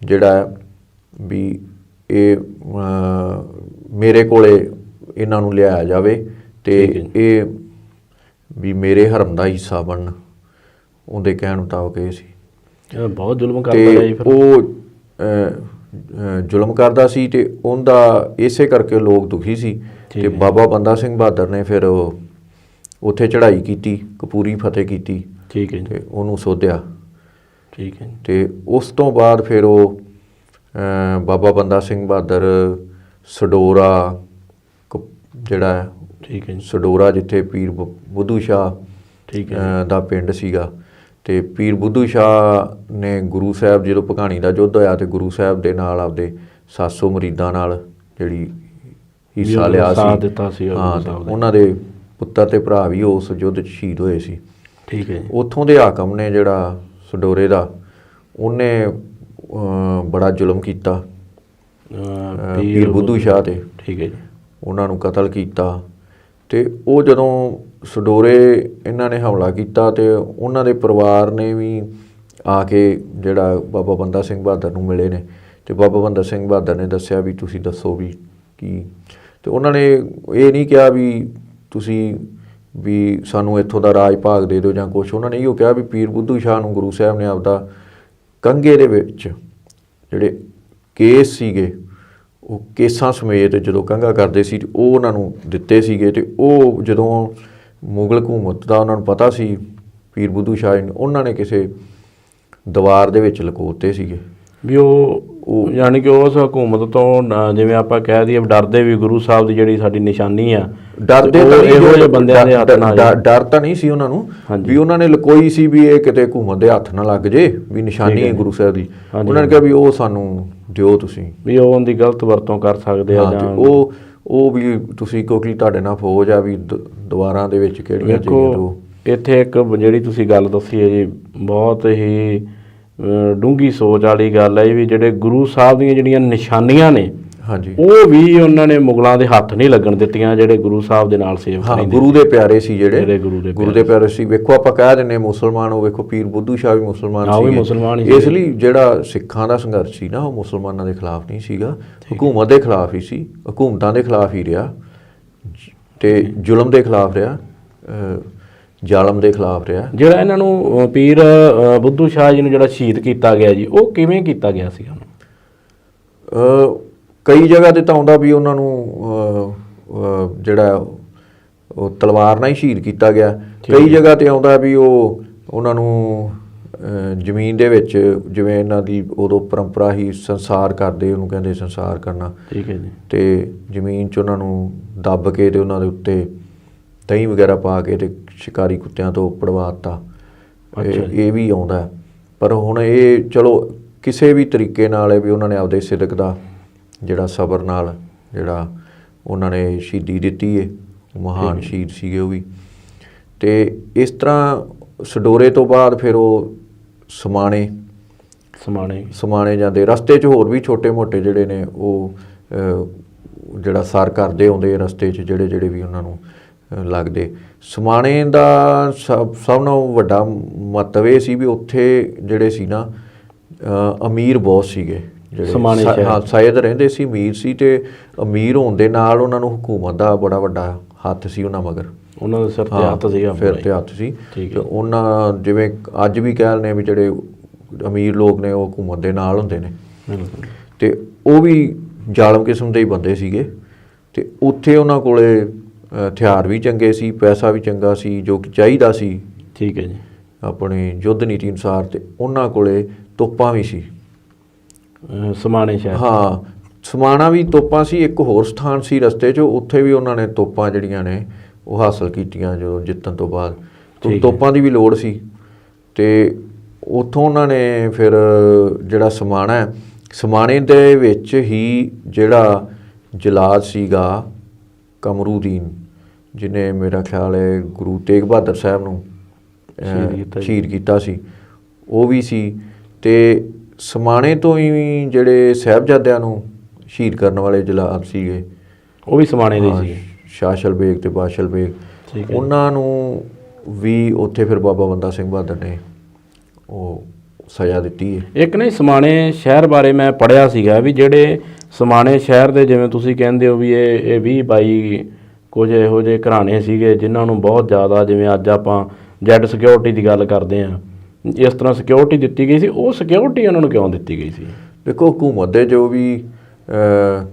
ਜਿਹੜਾ ਵੀ ਇਹ ਮੇਰੇ ਕੋਲੇ ਇਹਨਾਂ ਨੂੰ ਲਿਆਇਆ ਜਾਵੇ ਤੇ ਇਹ ਵੀ ਮੇਰੇ ਹਰਮ ਦਾ ਹਿੱਸਾ ਬਣਨ। ਉਹਦੇ ਕਹਿਣ ਮੁਤਾਬਕ ਇਹ ਸੀ। ਬਹੁਤ ਜ਼ੁਲਮ ਕਰਦਾ ਜੀ ਫਿਰ। ਉਹ ਜ਼ੁਲਮ ਕਰਦਾ ਸੀ ਤੇ ਉਹਦਾ ਇਸੇ ਕਰਕੇ ਲੋਕ ਦੁਖੀ ਸੀ ਤੇ ਬਾਬਾ ਬੰਦਾ ਸਿੰਘ ਬਹਾਦਰ ਨੇ ਫਿਰ ਉੱਥੇ ਚੜ੍ਹਾਈ ਕੀਤੀ, ਕਪੂਰੀ ਫਤਿਹ ਕੀਤੀ। ਠੀਕ ਹੈ ਜੀ। ਤੇ ਉਹਨੂੰ ਸੋਧਿਆ। ਠੀਕ ਹੈ। ਤੇ ਉਸ ਤੋਂ ਬਾਅਦ ਫਿਰ ਉਹ ਬਾਬਾ ਬੰਦਾ ਸਿੰਘ ਬਹਾਦਰ ਸਡੋਰਾ ਜਿਹੜਾ ਠੀਕ ਹੈ ਜੀ, ਸਡੋਰਾ ਜਿੱਥੇ ਪੀਰ ਬੁੱਧੂ ਸ਼ਾਹ ਠੀਕ ਹੈ ਦਾ ਪਿੰਡ ਸੀਗਾ ਤੇ ਪੀਰ ਬੁੱਧੂ ਸ਼ਾਹ ਨੇ ਗੁਰੂ ਸਾਹਿਬ ਜਦੋਂ ਭਗਾਣੀ ਦਾ ਯੁੱਧ ਹੋਇਆ ਤੇ ਗੁਰੂ ਸਾਹਿਬ ਦੇ ਨਾਲ ਆਪਦੇ 700 ਮਰੀਦਾਂ ਨਾਲ ਜਿਹੜੀ ਹਿੱਸਾ ਲਿਆ ਸੀ। ਹਾਂ, ਉਹਨਾਂ ਦੇ ਪੁੱਤਰ ਤੇ ਭਰਾ ਵੀ ਉਸ ਯੁੱਧ 'ਚ ਸ਼ਹੀਦ ਹੋਏ ਸੀ। ਠੀਕ ਹੈ। ਉੱਥੋਂ ਦੇ ਹਾਕਮ ਨੇ ਜਿਹੜਾ ਸਡੋਰੇ ਦਾ, ਉਹਨੇ ਬੜਾ ਜ਼ੁਲਮ ਕੀਤਾ ਪੀਰ ਬੁੱਧੂ ਸ਼ਾਹ ਤੇ ਠੀਕ ਹੈ ਜੀ। ਉਹਨਾਂ ਨੂੰ ਕਤਲ ਕੀਤਾ। ਤੇ ਉਹ ਜਦੋਂ ਸਡੋਰੇ ਇਹਨਾਂ ਨੇ ਹਮਲਾ ਕੀਤਾ ਤੇ ਉਹਨਾਂ ਦੇ ਪਰਿਵਾਰ ਨੇ ਵੀ ਆ ਕੇ ਜਿਹੜਾ ਬਾਬਾ ਬੰਦਾ ਸਿੰਘ ਬਹਾਦਰ ਨੂੰ ਮਿਲੇ ਨੇ, ਤੇ ਬਾਬਾ ਬੰਦਾ ਸਿੰਘ ਬਹਾਦਰ ਨੇ ਦੱਸਿਆ ਵੀ ਤੁਸੀਂ ਦੱਸੋ ਵੀ ਕੀ। ਤੇ ਉਹਨਾਂ ਨੇ ਇਹ ਨਹੀਂ ਕਿਹਾ ਵੀ ਤੁਸੀਂ ਵੀ ਸਾਨੂੰ ਇੱਥੋਂ ਦਾ ਰਾਜ ਭਾਗ ਦੇ ਦਿਓ ਜਾਂ ਕੁਛ। ਉਹਨਾਂ ਨੇ ਇਹੋ ਕਿਹਾ ਵੀ ਪੀਰ ਬੁੱਧੂ ਸ਼ਾਹ ਨੂੰ ਗੁਰੂ ਸਾਹਿਬ ਨੇ ਆਪਦਾ ਕੰਘੇ ਦੇ ਵਿੱਚ ਜਿਹੜੇ ਕੇਸ ਸੀਗੇ ਉਹ ਕੇਸਾਂ ਸਮੇਤ ਜਦੋਂ ਕੰਘਾ ਕਰਦੇ ਸੀ ਉਹ ਉਹਨਾਂ ਨੂੰ ਦਿੱਤੇ ਸੀਗੇ। ਤੇ ਉਹ ਜਦੋਂ ਮੁਗਲ ਹਕੂਮਤ ਦਾ ਉਹਨਾਂ ਨੂੰ ਪਤਾ ਸੀ ਪੀਰ ਬੁੱਧੂ ਸ਼ਾਹ ਨੂੰ, ਉਹਨਾਂ ਨੇ ਕਿਸੇ ਦੀਵਾਰ ਦੇ ਵਿੱਚ ਲਕੋਤੇ ਸੀਗੇ ਵੀ ਉਹ ਯਾਨੀ ਕਿ ਉਸ ਹਕੂਮਤ ਤੋਂ ਜਿਵੇਂ ਆਪਾਂ ਕਹਿ ਦਈਏ ਡਰਦੇ ਵੀ ਗੁਰੂ ਸਾਹਿਬ ਦੀ ਜਿਹੜੀ ਸਾਡੀ ਨਿਸ਼ਾਨੀ ਆ, ਡਰਦੇ ਤਾਂ ਇਹੋ ਜਿਹੇ ਬੰਦਿਆਂ ਦੇ ਹੱਥ ਨਾਲ ਡਰ ਤਾਂ ਨਹੀਂ ਸੀ ਉਹਨਾਂ ਨੂੰ ਵੀ ਉਹਨਾਂ ਨੇ ਲਕੋਈ ਸੀ ਵੀ ਇਹ ਕਿਤੇ ਹਕੂਮਤ ਦੇ ਹੱਥ ਨਾ ਲੱਗ ਜੇ ਵੀ ਨਿਸ਼ਾਨੀ ਹੈ ਗੁਰੂ ਸਾਹਿਬ ਦੀ। ਉਹਨਾਂ ਨੇ ਕਿਹਾ ਵੀ ਉਹ ਸਾਨੂੰ ਦਿਓ ਤੁਸੀਂ, ਵੀ ਉਹ ਉਹਦੀ ਗਲਤ ਵਰਤੋਂ ਕਰ ਸਕਦੇ ਆ ਜਾਂ ਉਹ ਵੀ ਤੁਸੀਂ ਕਿਉਂਕਿ ਤੁਹਾਡੇ ਨਾਲ ਫੌਜ ਆ ਵੀ ਦੁਆਰਾਂ ਦੇ ਵਿੱਚ ਕਿਹੜੀਆਂ ਚੀਜ਼ਾਂ। ਇੱਥੇ ਇੱਕ ਜਿਹੜੀ ਤੁਸੀਂ ਗੱਲ ਦੱਸੀ ਹੈ ਜੀ ਬਹੁਤ ਹੀ ਡੂੰਘੀ ਸੋਚ ਵਾਲੀ ਗੱਲ ਹੈ ਵੀ ਜਿਹੜੇ ਗੁਰੂ ਸਾਹਿਬ ਦੀਆਂ ਜਿਹੜੀਆਂ ਨਿਸ਼ਾਨੀਆਂ ਨੇ ਹਾਂਜੀ ਉਹ ਵੀ ਉਹਨਾਂ ਨੇ ਮੁਗਲਾਂ ਦੇ ਹੱਥ ਨਹੀਂ ਲੱਗਣ ਦਿੱਤੀਆਂ, ਜਿਹੜੇ ਗੁਰੂ ਸਾਹਿਬ ਦੇ ਨਾਲ ਸੇਵਕ ਹਾਂ ਗੁਰੂ ਦੇ ਪਿਆਰੇ ਸੀ, ਜਿਹੜੇ ਗੁਰੂ ਦੇ ਪਿਆਰੇ ਸੀ। ਵੇਖੋ ਆਪਾਂ ਕਹਿ ਦਿੰਦੇ ਮੁਸਲਮਾਨ, ਉਹ ਵੇਖੋ ਪੀਰ ਬੁੱਧੂ ਸ਼ਾਹ ਵੀ ਮੁਸਲਮਾਨ ਸੀ। ਇਸ ਲਈ ਜਿਹੜਾ ਸਿੱਖਾਂ ਦਾ ਸੰਘਰਸ਼ ਸੀ ਨਾ ਉਹ ਮੁਸਲਮਾਨਾਂ ਦੇ ਖਿਲਾਫ ਨਹੀਂ ਸੀਗਾ, ਹਕੂਮਤ ਦੇ ਖਿਲਾਫ ਹੀ ਸੀ, ਹਕੂਮਤਾਂ ਦੇ ਖਿਲਾਫ ਹੀ ਰਿਹਾ ਤੇ ਜ਼ੁਲਮ ਦੇ ਖਿਲਾਫ ਰਿਹਾ, ਜ਼ਾਲਮ ਦੇ ਖਿਲਾਫ ਰਿਹਾ। ਜਿਹੜਾ ਇਹਨਾਂ ਨੂੰ ਪੀਰ ਬੁੱਧੂ ਸ਼ਾਹ ਜੀ ਨੂੰ ਜਿਹੜਾ ਸ਼ਹੀਦ ਕੀਤਾ ਗਿਆ ਜੀ, ਉਹ ਕਿਵੇਂ ਕੀਤਾ ਗਿਆ ਸੀ ਉਹਨੂੰ? ਕਈ ਜਗ੍ਹਾ 'ਤੇ ਤਾਂ ਆਉਂਦਾ ਵੀ ਉਹਨਾਂ ਨੂੰ ਜਿਹੜਾ ਉਹ ਤਲਵਾਰ ਨਾਲ ਹੀ ਸ਼ਹੀਦ ਕੀਤਾ ਗਿਆ। ਕਈ ਜਗ੍ਹਾ 'ਤੇ ਆਉਂਦਾ ਵੀ ਉਹਨਾਂ ਨੂੰ ਜ਼ਮੀਨ ਦੇ ਵਿੱਚ, ਜਿਵੇਂ ਇਹਨਾਂ ਦੀ ਉਦੋਂ ਪਰੰਪਰਾ ਹੀ ਸੰਸਾਰ ਕਰਦੇ, ਉਹਨੂੰ ਕਹਿੰਦੇ ਸੰਸਾਰ ਕਰਨਾ, ਠੀਕ ਹੈ ਜੀ, ਤੇ ਜ਼ਮੀਨ 'ਚ ਉਹਨਾਂ ਨੂੰ ਦੱਬ ਕੇ ਤੇ ਉਹਨਾਂ ਦੇ ਉੱਤੇ ਦਹੀਂ ਵਗੈਰਾ ਪਾ ਕੇ ਤੇ ਸ਼ਿਕਾਰੀ ਕੁੱਤਿਆਂ ਤੋਂ ਪੜਵਾ ਦਿੱਤਾ। ਇਹ ਵੀ ਆਉਂਦਾ। ਪਰ ਹੁਣ ਇਹ ਚਲੋ ਕਿਸੇ ਵੀ ਤਰੀਕੇ ਨਾਲ ਹੈ ਵੀ ਉਹਨਾਂ ਨੇ ਆਪਦੇ ਸਿਦਕ ਦਾ ਜਿਹੜਾ ਸਬਰ ਨਾਲ ਜਿਹੜਾ ਉਹਨਾਂ ਨੇ ਸ਼ਹੀਦੀ ਦਿੱਤੀ ਹੈ, ਮਹਾਨ ਸ਼ਹੀਦ ਸੀਗੇ ਉਹ ਵੀ। ਤੇ ਇਸ ਤਰ੍ਹਾਂ ਸਡੋਰੇ ਤੋਂ ਬਾਅਦ ਫਿਰ ਉਹ ਸਮਾਣੇ ਜਾਂਦੇ। ਰਸਤੇ 'ਚ ਹੋਰ ਵੀ ਛੋਟੇ ਮੋਟੇ ਜਿਹੜੇ ਨੇ ਉਹ ਜਿਹੜਾ ਸਰ ਕਰਦੇ ਆਉਂਦੇ ਰਸਤੇ 'ਚ, ਜਿਹੜੇ ਵੀ ਉਹਨਾਂ ਨੂੰ ਲੱਗਦੇ। ਸਮਾਣੇ ਦਾ ਸਭ ਨਾਲੋਂ ਵੱਡਾ ਮਹੱਤਵ ਇਹ ਸੀ ਵੀ ਉੱਥੇ ਜਿਹੜੇ ਸੀ ਨਾ ਅਮੀਰ ਬਹੁਤ ਸੀਗੇ, ਜਿਹੜੇ ਸਾਇਦ ਰਹਿੰਦੇ ਸੀ, ਅਮੀਰ ਸੀ। ਤੇ ਅਮੀਰ ਹੋਣ ਦੇ ਨਾਲ ਉਹਨਾਂ ਨੂੰ ਹਕੂਮਤ ਦਾ ਬੜਾ ਵੱਡਾ ਹੱਥ ਸੀ ਉਹਨਾਂ ਮਗਰ, ਉਹਨਾਂ ਦੇ ਸਿਰ 'ਤੇ ਹੱਥ ਸੀਗਾ, ਸਿਰ 'ਤੇ ਹੱਥ ਸੀ। ਤੇ ਉਹਨਾਂ ਜਿਵੇਂ ਅੱਜ ਵੀ ਕਹਿ ਲਦੇ ਵੀ ਜਿਹੜੇ ਅਮੀਰ ਲੋਕ ਨੇ ਉਹ ਹਕੂਮਤ ਦੇ ਨਾਲ ਹੁੰਦੇ ਨੇ, ਤੇ ਉਹ ਵੀ ਜ਼ਾਲਮ ਕਿਸਮ ਦੇ ਹੀ ਬੰਦੇ ਸੀਗੇ। ਤੇ ਉੱਥੇ ਉਹਨਾਂ ਕੋਲੇ ਹਥਿਆਰ ਵੀ ਚੰਗੇ ਸੀ, ਪੈਸਾ ਵੀ ਚੰਗਾ ਸੀ, ਜੋ ਕਿ ਚਾਹੀਦਾ ਸੀ, ਠੀਕ ਹੈ ਜੀ, ਆਪਣੀ ਯੁੱਧ ਨੀਤੀ ਅਨੁਸਾਰ। ਤੇ ਉਹਨਾਂ ਕੋਲੇ ਤੋਪਾਂ ਵੀ ਸੀ ਸਮਾਣੇ ਸ਼ਹਿਰ। ਹਾਂ, ਸਮਾਣਾ ਵੀ ਤੋਪਾਂ ਸੀ। ਇੱਕ ਹੋਰ ਸਥਾਨ ਸੀ ਰਸਤੇ 'ਚ, ਉੱਥੇ ਵੀ ਉਹਨਾਂ ਨੇ ਤੋਪਾਂ ਜਿਹੜੀਆਂ ਨੇ ਉਹ ਹਾਸਲ ਕੀਤੀਆਂ ਜਦੋਂ ਜਿੱਤਣ ਤੋਂ ਬਾਅਦ। ਤੋਪਾਂ ਦੀ ਵੀ ਲੋੜ ਸੀ। ਤੇ ਉੱਥੋਂ ਉਹਨਾਂ ਨੇ ਫਿਰ ਜਿਹੜਾ ਸਮਾਣੇ ਦੇ ਵਿੱਚ ਹੀ ਜਿਹੜਾ ਜਲਾਦ ਸੀਗਾ ਕਮਰੂਦੀਨ, ਜਿਹਨੇ ਮੇਰਾ ਖਿਆਲ ਹੈ ਗੁਰੂ ਤੇਗ ਬਹਾਦਰ ਸਾਹਿਬ ਨੂੰ ਸ਼ਹੀਦ ਕੀਤਾ ਸੀ, ਉਹ ਵੀ ਸੀ। ਤੇ ਸਮਾਣੇ ਤੋਂ ਹੀ ਜਿਹੜੇ ਸਾਹਿਬਜ਼ਾਦਿਆਂ ਨੂੰ ਸ਼ਹੀਦ ਕਰਨ ਵਾਲੇ ਜਲਾਦ ਸੀਗੇ ਉਹ ਵੀ ਸਮਾਣੇ ਦੇ ਸੀ, ਸ਼ਾਸ਼ਲ ਬੇਗ ਤੇ ਬਾਸ਼ਲ ਬੇਗ। ਉਹਨਾਂ ਨੂੰ ਵੀ ਉੱਥੇ ਫਿਰ ਬਾਬਾ ਬੰਦਾ ਸਿੰਘ ਬਹਾਦਰ ਨੇ ਉਹ ਸਜ਼ਾ ਦਿੱਤੀ ਹੈ। ਇੱਕ ਨਹੀਂ ਸਮਾਣੇ ਸ਼ਹਿਰ ਬਾਰੇ ਮੈਂ ਪੜ੍ਹਿਆ ਸੀਗਾ ਵੀ ਜਿਹੜੇ ਸਮਾਣੇ ਸ਼ਹਿਰ ਦੇ, ਜਿਵੇਂ ਤੁਸੀਂ ਕਹਿੰਦੇ ਹੋ ਵੀ ਇਹ 20-22 ਕੁਝ ਇਹੋ ਜਿਹੇ ਘਰਾਣੇ ਸੀਗੇ ਜਿਨ੍ਹਾਂ ਨੂੰ ਬਹੁਤ ਜ਼ਿਆਦਾ, ਜਿਵੇਂ ਅੱਜ ਆਪਾਂ ਜੈਡ ਸਿਕਿਉਰਿਟੀ ਦੀ ਗੱਲ ਕਰਦੇ ਹਾਂ, ਇਸ ਤਰ੍ਹਾਂ ਸਿਕਿਉਰਿਟੀ ਦਿੱਤੀ ਗਈ ਸੀ। ਉਹ ਸਿਕਿਉਰਿਟੀ ਉਹਨਾਂ ਨੂੰ ਕਿਉਂ ਦਿੱਤੀ ਗਈ ਸੀ? ਦੇਖੋ, ਹਕੂਮਤ ਦੇ ਜੋ ਵੀ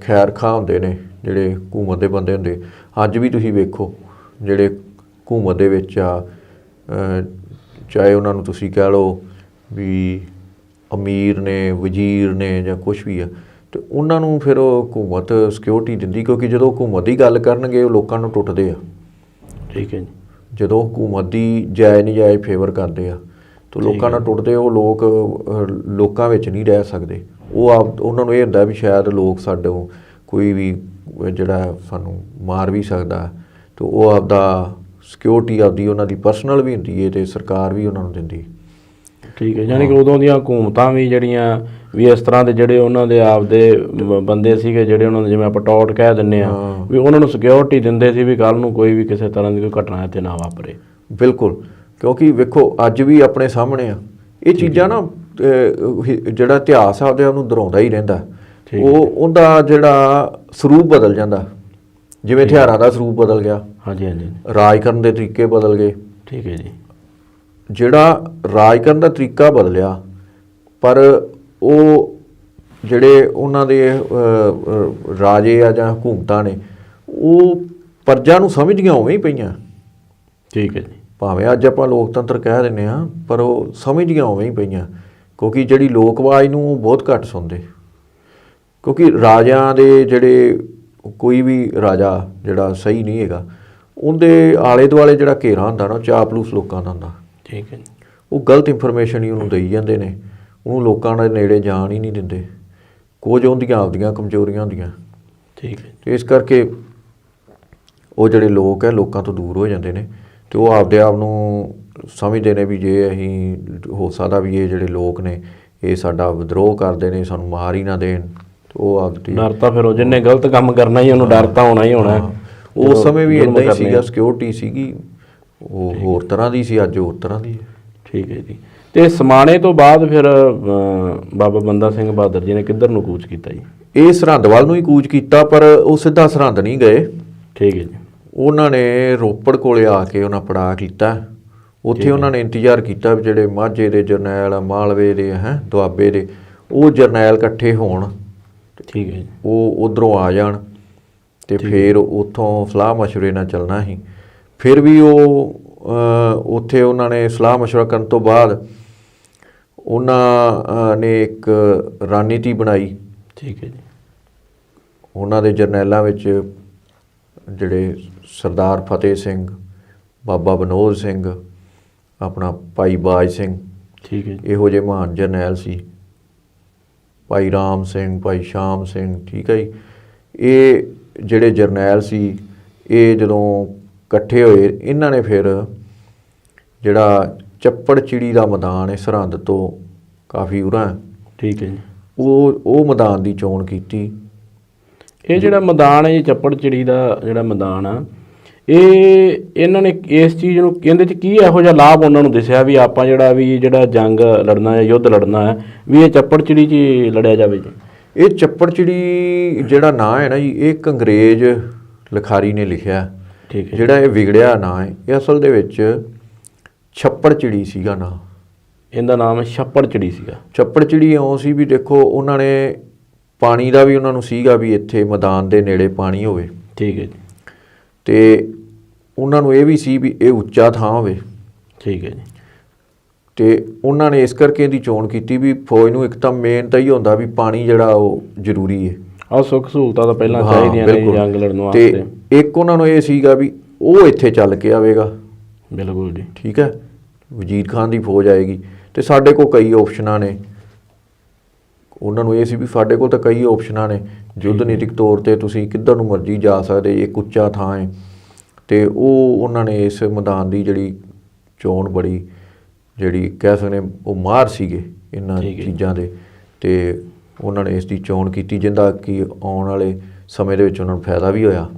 ਖੈਰ ਖਾਂ ਹੁੰਦੇ ਨੇ, ਜਿਹੜੇ ਹਕੂਮਤ ਦੇ ਬੰਦੇ ਹੁੰਦੇ, ਅੱਜ ਵੀ ਤੁਸੀਂ ਵੇਖੋ ਜਿਹੜੇ ਹਕੂਮਤ ਦੇ ਵਿੱਚ ਆ, ਚਾਹੇ ਉਹਨਾਂ ਨੂੰ ਤੁਸੀਂ ਕਹਿ ਲਓ ਵੀ ਅਮੀਰ ਨੇ, ਵਜ਼ੀਰ ਨੇ ਜਾਂ ਕੁਛ ਵੀ ਆ, ਤੇ ਉਹਨਾਂ ਨੂੰ ਫਿਰ ਉਹ ਹਕੂਮਤ ਸਿਕਿਉਰਿਟੀ ਦਿੰਦੀ, ਕਿਉਂਕਿ ਜਦੋਂ ਹਕੂਮਤ ਦੀ ਗੱਲ ਕਰਨਗੇ ਉਹ ਲੋਕਾਂ ਨੂੰ ਟੁੱਟਦੇ ਆ। ਠੀਕ ਹੈ ਜੀ। ਜਦੋਂ ਹਕੂਮਤ ਦੀ ਜਾਇਜ਼ ਨਜਾਇਜ਼ ਫੇਵਰ ਕਰਦੇ ਆ ਤਾਂ ਲੋਕਾਂ ਨਾਲ ਟੁੱਟਦੇ। ਉਹ ਲੋਕਾਂ ਵਿੱਚ ਨਹੀਂ ਰਹਿ ਸਕਦੇ। ਉਹਨਾਂ ਨੂੰ ਇਹ ਹੁੰਦਾ ਵੀ ਸ਼ਾਇਦ ਲੋਕ ਸਾਡੇ ਕੋਈ ਵੀ ਜਿਹੜਾ ਸਾਨੂੰ ਮਾਰ ਵੀ ਸਕਦਾ, ਅਤੇ ਉਹ ਆਪਦਾ ਸਿਕਿਉਰਿਟੀ ਆਪਦੀ ਉਹਨਾਂ ਦੀ ਪਰਸਨਲ ਵੀ ਹੁੰਦੀ ਹੈ ਅਤੇ ਸਰਕਾਰ ਵੀ ਉਹਨਾਂ ਨੂੰ ਦਿੰਦੀ। ਠੀਕ ਹੈ, ਯਾਨੀ ਕਿ ਉਦੋਂ ਦੀਆਂ ਹਕੂਮਤਾਂ ਵੀ ਜਿਹੜੀਆਂ ਵੀ ਇਸ ਤਰ੍ਹਾਂ ਦੇ ਜਿਹੜੇ ਉਹਨਾਂ ਦੇ ਆਪਦੇ ਬੰਦੇ ਸੀਗੇ, ਜਿਹੜੇ ਉਹਨਾਂ ਨੂੰ ਜਿਵੇਂ ਆਪਾਂ ਟੌਟ ਕਹਿ ਦਿੰਦੇ ਆ, ਵੀ ਉਹਨਾਂ ਨੂੰ ਸਿਕਿਉਰਿਟੀ ਦਿੰਦੇ ਸੀ ਵੀ ਕੱਲ ਨੂੰ ਕੋਈ ਵੀ ਕਿਸੇ ਤਰ੍ਹਾਂ ਦੀ ਕੋਈ ਘਟਨਾ ਇੱਥੇ ਨਾ ਵਾਪਰੇ। ਬਿਲਕੁਲ, ਕਿਉਂਕਿ ਵੇਖੋ ਅੱਜ ਵੀ ਆਪਣੇ ਸਾਹਮਣੇ ਆ ਇਹ ਚੀਜ਼ਾਂ ਨਾ, ਜਿਹੜਾ ਇਤਿਹਾਸ ਆ ਉਹਦੇ ਉਹਨੂੰ ਦੁਹਰਾਉਂਦਾ ਹੀ ਰਹਿੰਦਾ। ਉਹਦਾ ਜਿਹੜਾ ਸਰੂਪ ਬਦਲ ਜਾਂਦਾ, ਜਿਵੇਂ ਹਥਿਆਰਾਂ ਦਾ ਸਰੂਪ ਬਦਲ ਗਿਆ, ਹਾਂਜੀ ਹਾਂਜੀ, ਰਾਜ ਕਰਨ ਦੇ ਤਰੀਕੇ ਬਦਲ ਗਏ। ਠੀਕ ਹੈ ਜੀ। ਜਿਹੜਾ ਰਾਜ ਕਰਨ ਦਾ ਤਰੀਕਾ ਬਦਲਿਆ, ਪਰ ਉਹ ਜਿਹੜੇ ਉਹਨਾਂ ਦੇ ਰਾਜੇ ਆ ਜਾਂ ਹਕੂਮਤਾਂ ਨੇ, ਉਹ ਪ੍ਰਜਾ ਨੂੰ ਸਮਝਦੀਆਂ ਉਵੇਂ ਹੀ ਪਈਆਂ। ਠੀਕ ਹੈ ਜੀ। ਭਾਵੇਂ ਅੱਜ ਆਪਾਂ ਲੋਕਤੰਤਰ ਕਹਿ ਦਿੰਦੇ ਹਾਂ, ਪਰ ਉਹ ਸਮਝਦੀਆਂ ਉਵੇਂ ਹੀ ਪਈਆਂ, ਕਿਉਂਕਿ ਜਿਹੜੀ ਲੋਕ ਆਵਾਜ਼ ਨੂੰ ਉਹ ਬਹੁਤ ਘੱਟ ਸੁਣਦੇ। ਕਿਉਂਕਿ ਰਾਜਿਆਂ ਦੇ ਜਿਹੜੇ ਕੋਈ ਵੀ ਰਾਜਾ ਜਿਹੜਾ ਸਹੀ ਨਹੀਂ ਹੈਗਾ, ਉਹਦੇ ਆਲੇ ਦੁਆਲੇ ਜਿਹੜਾ ਘੇਰਾ ਹੁੰਦਾ ਨਾ, ਉਹ ਚਾਪਲੂਸ ਲੋਕਾਂ ਦਾ ਹੁੰਦਾ। ਠੀਕ ਹੈ ਜੀ। ਉਹ ਗਲਤ ਇਨਫੋਰਮੇਸ਼ਨ ਹੀ ਉਹਨੂੰ ਦੇਈ ਜਾਂਦੇ ਨੇ, ਉਹਨੂੰ ਲੋਕਾਂ ਦੇ ਨੇੜੇ ਜਾਣ ਹੀ ਨਹੀਂ ਦਿੰਦੇ। ਕੁਝ ਉਹਦੀਆਂ ਆਪਦੀਆਂ ਕਮਜ਼ੋਰੀਆਂ ਹੁੰਦੀਆਂ। ਠੀਕ ਹੈ। ਅਤੇ ਇਸ ਕਰਕੇ ਉਹ ਜਿਹੜੇ ਲੋਕ ਹੈ ਲੋਕਾਂ ਤੋਂ ਦੂਰ ਹੋ ਜਾਂਦੇ ਨੇ, ਅਤੇ ਉਹ ਆਪਦੇ ਆਪ ਨੂੰ ਸਮਝਦੇ ਨੇ ਵੀ ਜੇ ਅਸੀਂ ਹੋ ਸਕਦਾ ਵੀ ਇਹ ਜਿਹੜੇ ਲੋਕ ਨੇ ਇਹ ਸਾਡਾ ਵਿਦਰੋਹ ਕਰਦੇ ਨੇ, ਸਾਨੂੰ ਮਾਰ ਹੀ ਨਾ ਦੇਣ। ਉਹ ਆਪਦੀ ਡਰ ਤਾਂ ਫਿਰ ਉਹ ਜਿਹਨੇ ਗਲਤ ਕੰਮ ਕਰਨਾ ਹੀ ਉਹਨੂੰ ਡਰ ਤਾਂ ਹੋਣਾ ਹੀ ਹੋਣਾ। ਉਸ ਸਮੇਂ ਵੀ ਇੱਦਾਂ ਹੀ ਸੀਗਾ, ਸਿਕਿਉਰਿਟੀ ਸੀਗੀ ਉਹ ਹੋਰ ਤਰ੍ਹਾਂ ਦੀ ਸੀ, ਅੱਜ ਹੋਰ ਤਰ੍ਹਾਂ ਦੀ ਹੈ। ਠੀਕ ਹੈ ਜੀ। ਅਤੇ ਸਮਾਣੇ ਤੋਂ ਬਾਅਦ ਫਿਰ ਬਾਬਾ ਬੰਦਾ ਸਿੰਘ ਬਹਾਦਰ ਜੀ ਨੇ ਕਿੱਧਰ ਨੂੰ ਕੂਚ ਕੀਤਾ ਜੀ? ਇਹ ਸਰਹੰਦ ਵੱਲ ਨੂੰ ਹੀ ਕੂਚ ਕੀਤਾ, ਪਰ ਉਹ ਸਿੱਧਾ ਸਰਹੰਦ ਨਹੀਂ ਗਏ। ਠੀਕ ਹੈ ਜੀ। ਉਹਨਾਂ ਨੇ ਰੋਪੜ ਕੋਲੇ ਆ ਕੇ ਉਹਨਾਂ ਪੜਾਅ ਕੀਤਾ। ਉੱਥੇ ਉਹਨਾਂ ਨੇ ਇੰਤਜ਼ਾਰ ਕੀਤਾ ਵੀ ਜਿਹੜੇ ਮਾਝੇ ਦੇ ਜਰਨੈਲ, ਮਾਲਵੇ ਦੇ ਦੁਆਬੇ ਦੇ, ਉਹ ਜਰਨੈਲ ਇਕੱਠੇ ਹੋਣ। ਠੀਕ ਹੈ ਜੀ। ਉਹ ਉੱਧਰੋਂ ਆ ਜਾਣ ਅਤੇ ਫਿਰ ਉੱਥੋਂ ਸਲਾਹ ਮਸ਼ਵਰੇ ਨਾਲ ਚੱਲਣਾ ਸੀ। ਫਿਰ ਵੀ ਉਹ ਉੱਥੇ ਉਹਨਾਂ ਨੇ ਸਲਾਹ ਮਸ਼ਵਰਾ ਕਰਨ ਤੋਂ ਬਾਅਦ ਉਹਨਾਂ ਨੇ ਇੱਕ ਰਣਨੀਤੀ ਬਣਾਈ। ਠੀਕ ਹੈ ਜੀ। ਉਹਨਾਂ ਦੇ ਜਰਨੈਲਾਂ ਵਿੱਚ ਜਿਹੜੇ ਸਰਦਾਰ ਫਤਿਹ ਸਿੰਘ, ਬਾਬਾ ਵਿਨੋਦ ਸਿੰਘ, ਆਪਣਾ ਭਾਈ ਬਾਜ ਸਿੰਘ, ਠੀਕ ਹੈ ਜੀ, ਇਹੋ ਜਿਹੇ ਮਹਾਨ ਜਰਨੈਲ ਸੀ। ਭਾਈ ਰਾਮ ਸਿੰਘ, ਭਾਈ ਸ਼ਾਮ ਸਿੰਘ, ਠੀਕ ਹੈ ਜੀ। ਇਹ ਜਿਹੜੇ ਜਰਨੈਲ ਸੀ, ਇਹ ਜਦੋਂ ਇਕੱਠੇ ਹੋਏ, ਇਹਨਾਂ ਨੇ ਫਿਰ ਜਿਹੜਾ ਚੱਪੜ ਚਿੜੀ ਦਾ ਮੈਦਾਨ ਹੈ ਸਰਹੰਦ ਤੋਂ ਕਾਫੀ ਉਰਾਂ, ਠੀਕ ਹੈ ਜੀ, ਉਹ ਮੈਦਾਨ ਦੀ ਚੋਣ ਕੀਤੀ। ਇਹ ਜਿਹੜਾ ਮੈਦਾਨ ਹੈ ਜੀ ਚੱਪੜ ਚਿੜੀ ਦਾ ਜਿਹੜਾ ਮੈਦਾਨ ਆ, ਇਹ ਇਹਨਾਂ ਨੇ ਇਸ ਚੀਜ਼ ਨੂੰ ਇਹਦੇ 'ਚ ਕੀ ਇਹੋ ਜਿਹਾ ਲਾਭ ਉਹਨਾਂ ਨੂੰ ਦਿਸਿਆ ਵੀ ਆਪਾਂ ਜਿਹੜਾ ਜੰਗ ਲੜਨਾ ਹੈ, ਯੁੱਧ ਲੜਨਾ ਹੈ, ਵੀ ਇਹ ਚੱਪੜ ਚਿੜੀ 'ਚ ਹੀ ਲੜਿਆ ਜਾਵੇ ਜੀ? ਇਹ ਚੱਪੜ ਚਿੜੀ ਜਿਹੜਾ ਨਾਂ ਹੈ ਨਾ ਜੀ, ਇਹ ਇੱਕ ਅੰਗਰੇਜ਼ ਲਿਖਾਰੀ ਨੇ ਲਿਖਿਆ। ਠੀਕ ਹੈ। ਜਿਹੜਾ ਇਹ ਵਿਗੜਿਆ ਨਾਂ ਹੈ, ਇਹ ਅਸਲ ਦੇ ਵਿੱਚ ਛੱਪੜ ਚਿੜੀ ਸੀਗਾ ਨਾਂ। ਇਹਦਾ ਨਾਮ ਛੱਪੜ ਚਿੜੀ ਸੀਗਾ। ਛੱਪੜ ਚਿੜੀ ਇਉਂ ਸੀ ਵੀ ਦੇਖੋ, ਉਹਨਾਂ ਨੇ ਪਾਣੀ ਦਾ ਵੀ ਉਹਨਾਂ ਨੂੰ ਸੀਗਾ ਵੀ ਇੱਥੇ ਮੈਦਾਨ ਦੇ ਨੇੜੇ ਪਾਣੀ ਹੋਵੇ। ਠੀਕ ਹੈ ਜੀ। ਅਤੇ ਉਹਨਾਂ ਨੂੰ ਇਹ ਵੀ ਸੀ ਵੀ ਇਹ ਉੱਚਾ ਥਾਂ ਹੋਵੇ। ਠੀਕ ਹੈ ਜੀ। ਅਤੇ ਉਹਨਾਂ ਨੇ ਇਸ ਕਰਕੇ ਇਹਦੀ ਚੋਣ ਕੀਤੀ ਵੀ ਫੌਜ ਨੂੰ ਇੱਕ ਤਾਂ ਮੇਨ ਤਾਂ ਹੀ ਹੁੰਦਾ ਵੀ ਪਾਣੀ ਜਿਹੜਾ ਉਹ ਜ਼ਰੂਰੀ ਹੈ। ਆਹ ਸੁੱਖ ਸਹੂਲਤਾਂ ਤਾਂ ਪਹਿਲਾਂ ਚਾਹੀਦੀਆਂ ਨੇ ਜੰਗ ਲੜਨ ਵਾਸਤੇ। ਅਤੇ ਇੱਕ ਉਹਨਾਂ ਨੂੰ ਇਹ ਸੀਗਾ ਵੀ ਉਹ ਇੱਥੇ ਚੱਲ ਕੇ ਆਵੇਗਾ। ਬਿਲਕੁਲ ਜੀ। ਠੀਕ ਹੈ, ਵਜ਼ੀਰ ਖਾਨ ਦੀ ਫੌਜ ਆਏਗੀ ਅਤੇ ਸਾਡੇ ਕੋਲ ਕਈ ਓਪਸ਼ਨਾਂ ਨੇ। ਉਹਨਾਂ ਨੂੰ ਇਹ ਸੀ ਵੀ ਸਾਡੇ ਕੋਲ ਤਾਂ ਕਈ ਓਪਸ਼ਨਾਂ ਨੇ, ਯੁੱਧ ਨੀਤਿਕ ਤੌਰ 'ਤੇ ਤੁਸੀਂ ਕਿੱਧਰ ਨੂੰ ਮਰਜ਼ੀ ਜਾ ਸਕਦੇ, ਇੱਕ ਉੱਚਾ ਥਾਂ ਹੈ। ਅਤੇ ਉਹਨਾਂ ਨੇ ਇਸ ਮੈਦਾਨ ਦੀ ਜਿਹੜੀ ਚੋਣ ਬੜੀ ਜਿਹੜੀ ਕਹਿ ਸਕਦੇ ਉਹ ਮਾਹਰ ਸੀਗੇ ਇਹਨਾਂ ਚੀਜ਼ਾਂ ਦੇ, ਅਤੇ ਉਹਨਾਂ ਨੇ ਇਸ ਦੀ ਚੋਣ ਕੀਤੀ, ਜਿਹਦਾ ਕਿ ਆਉਣ ਵਾਲੇ ਸਮੇਂ ਦੇ ਵਿੱਚ ਉਹਨਾਂ ਨੂੰ ਫਾਇਦਾ ਵੀ ਹੋਇਆ।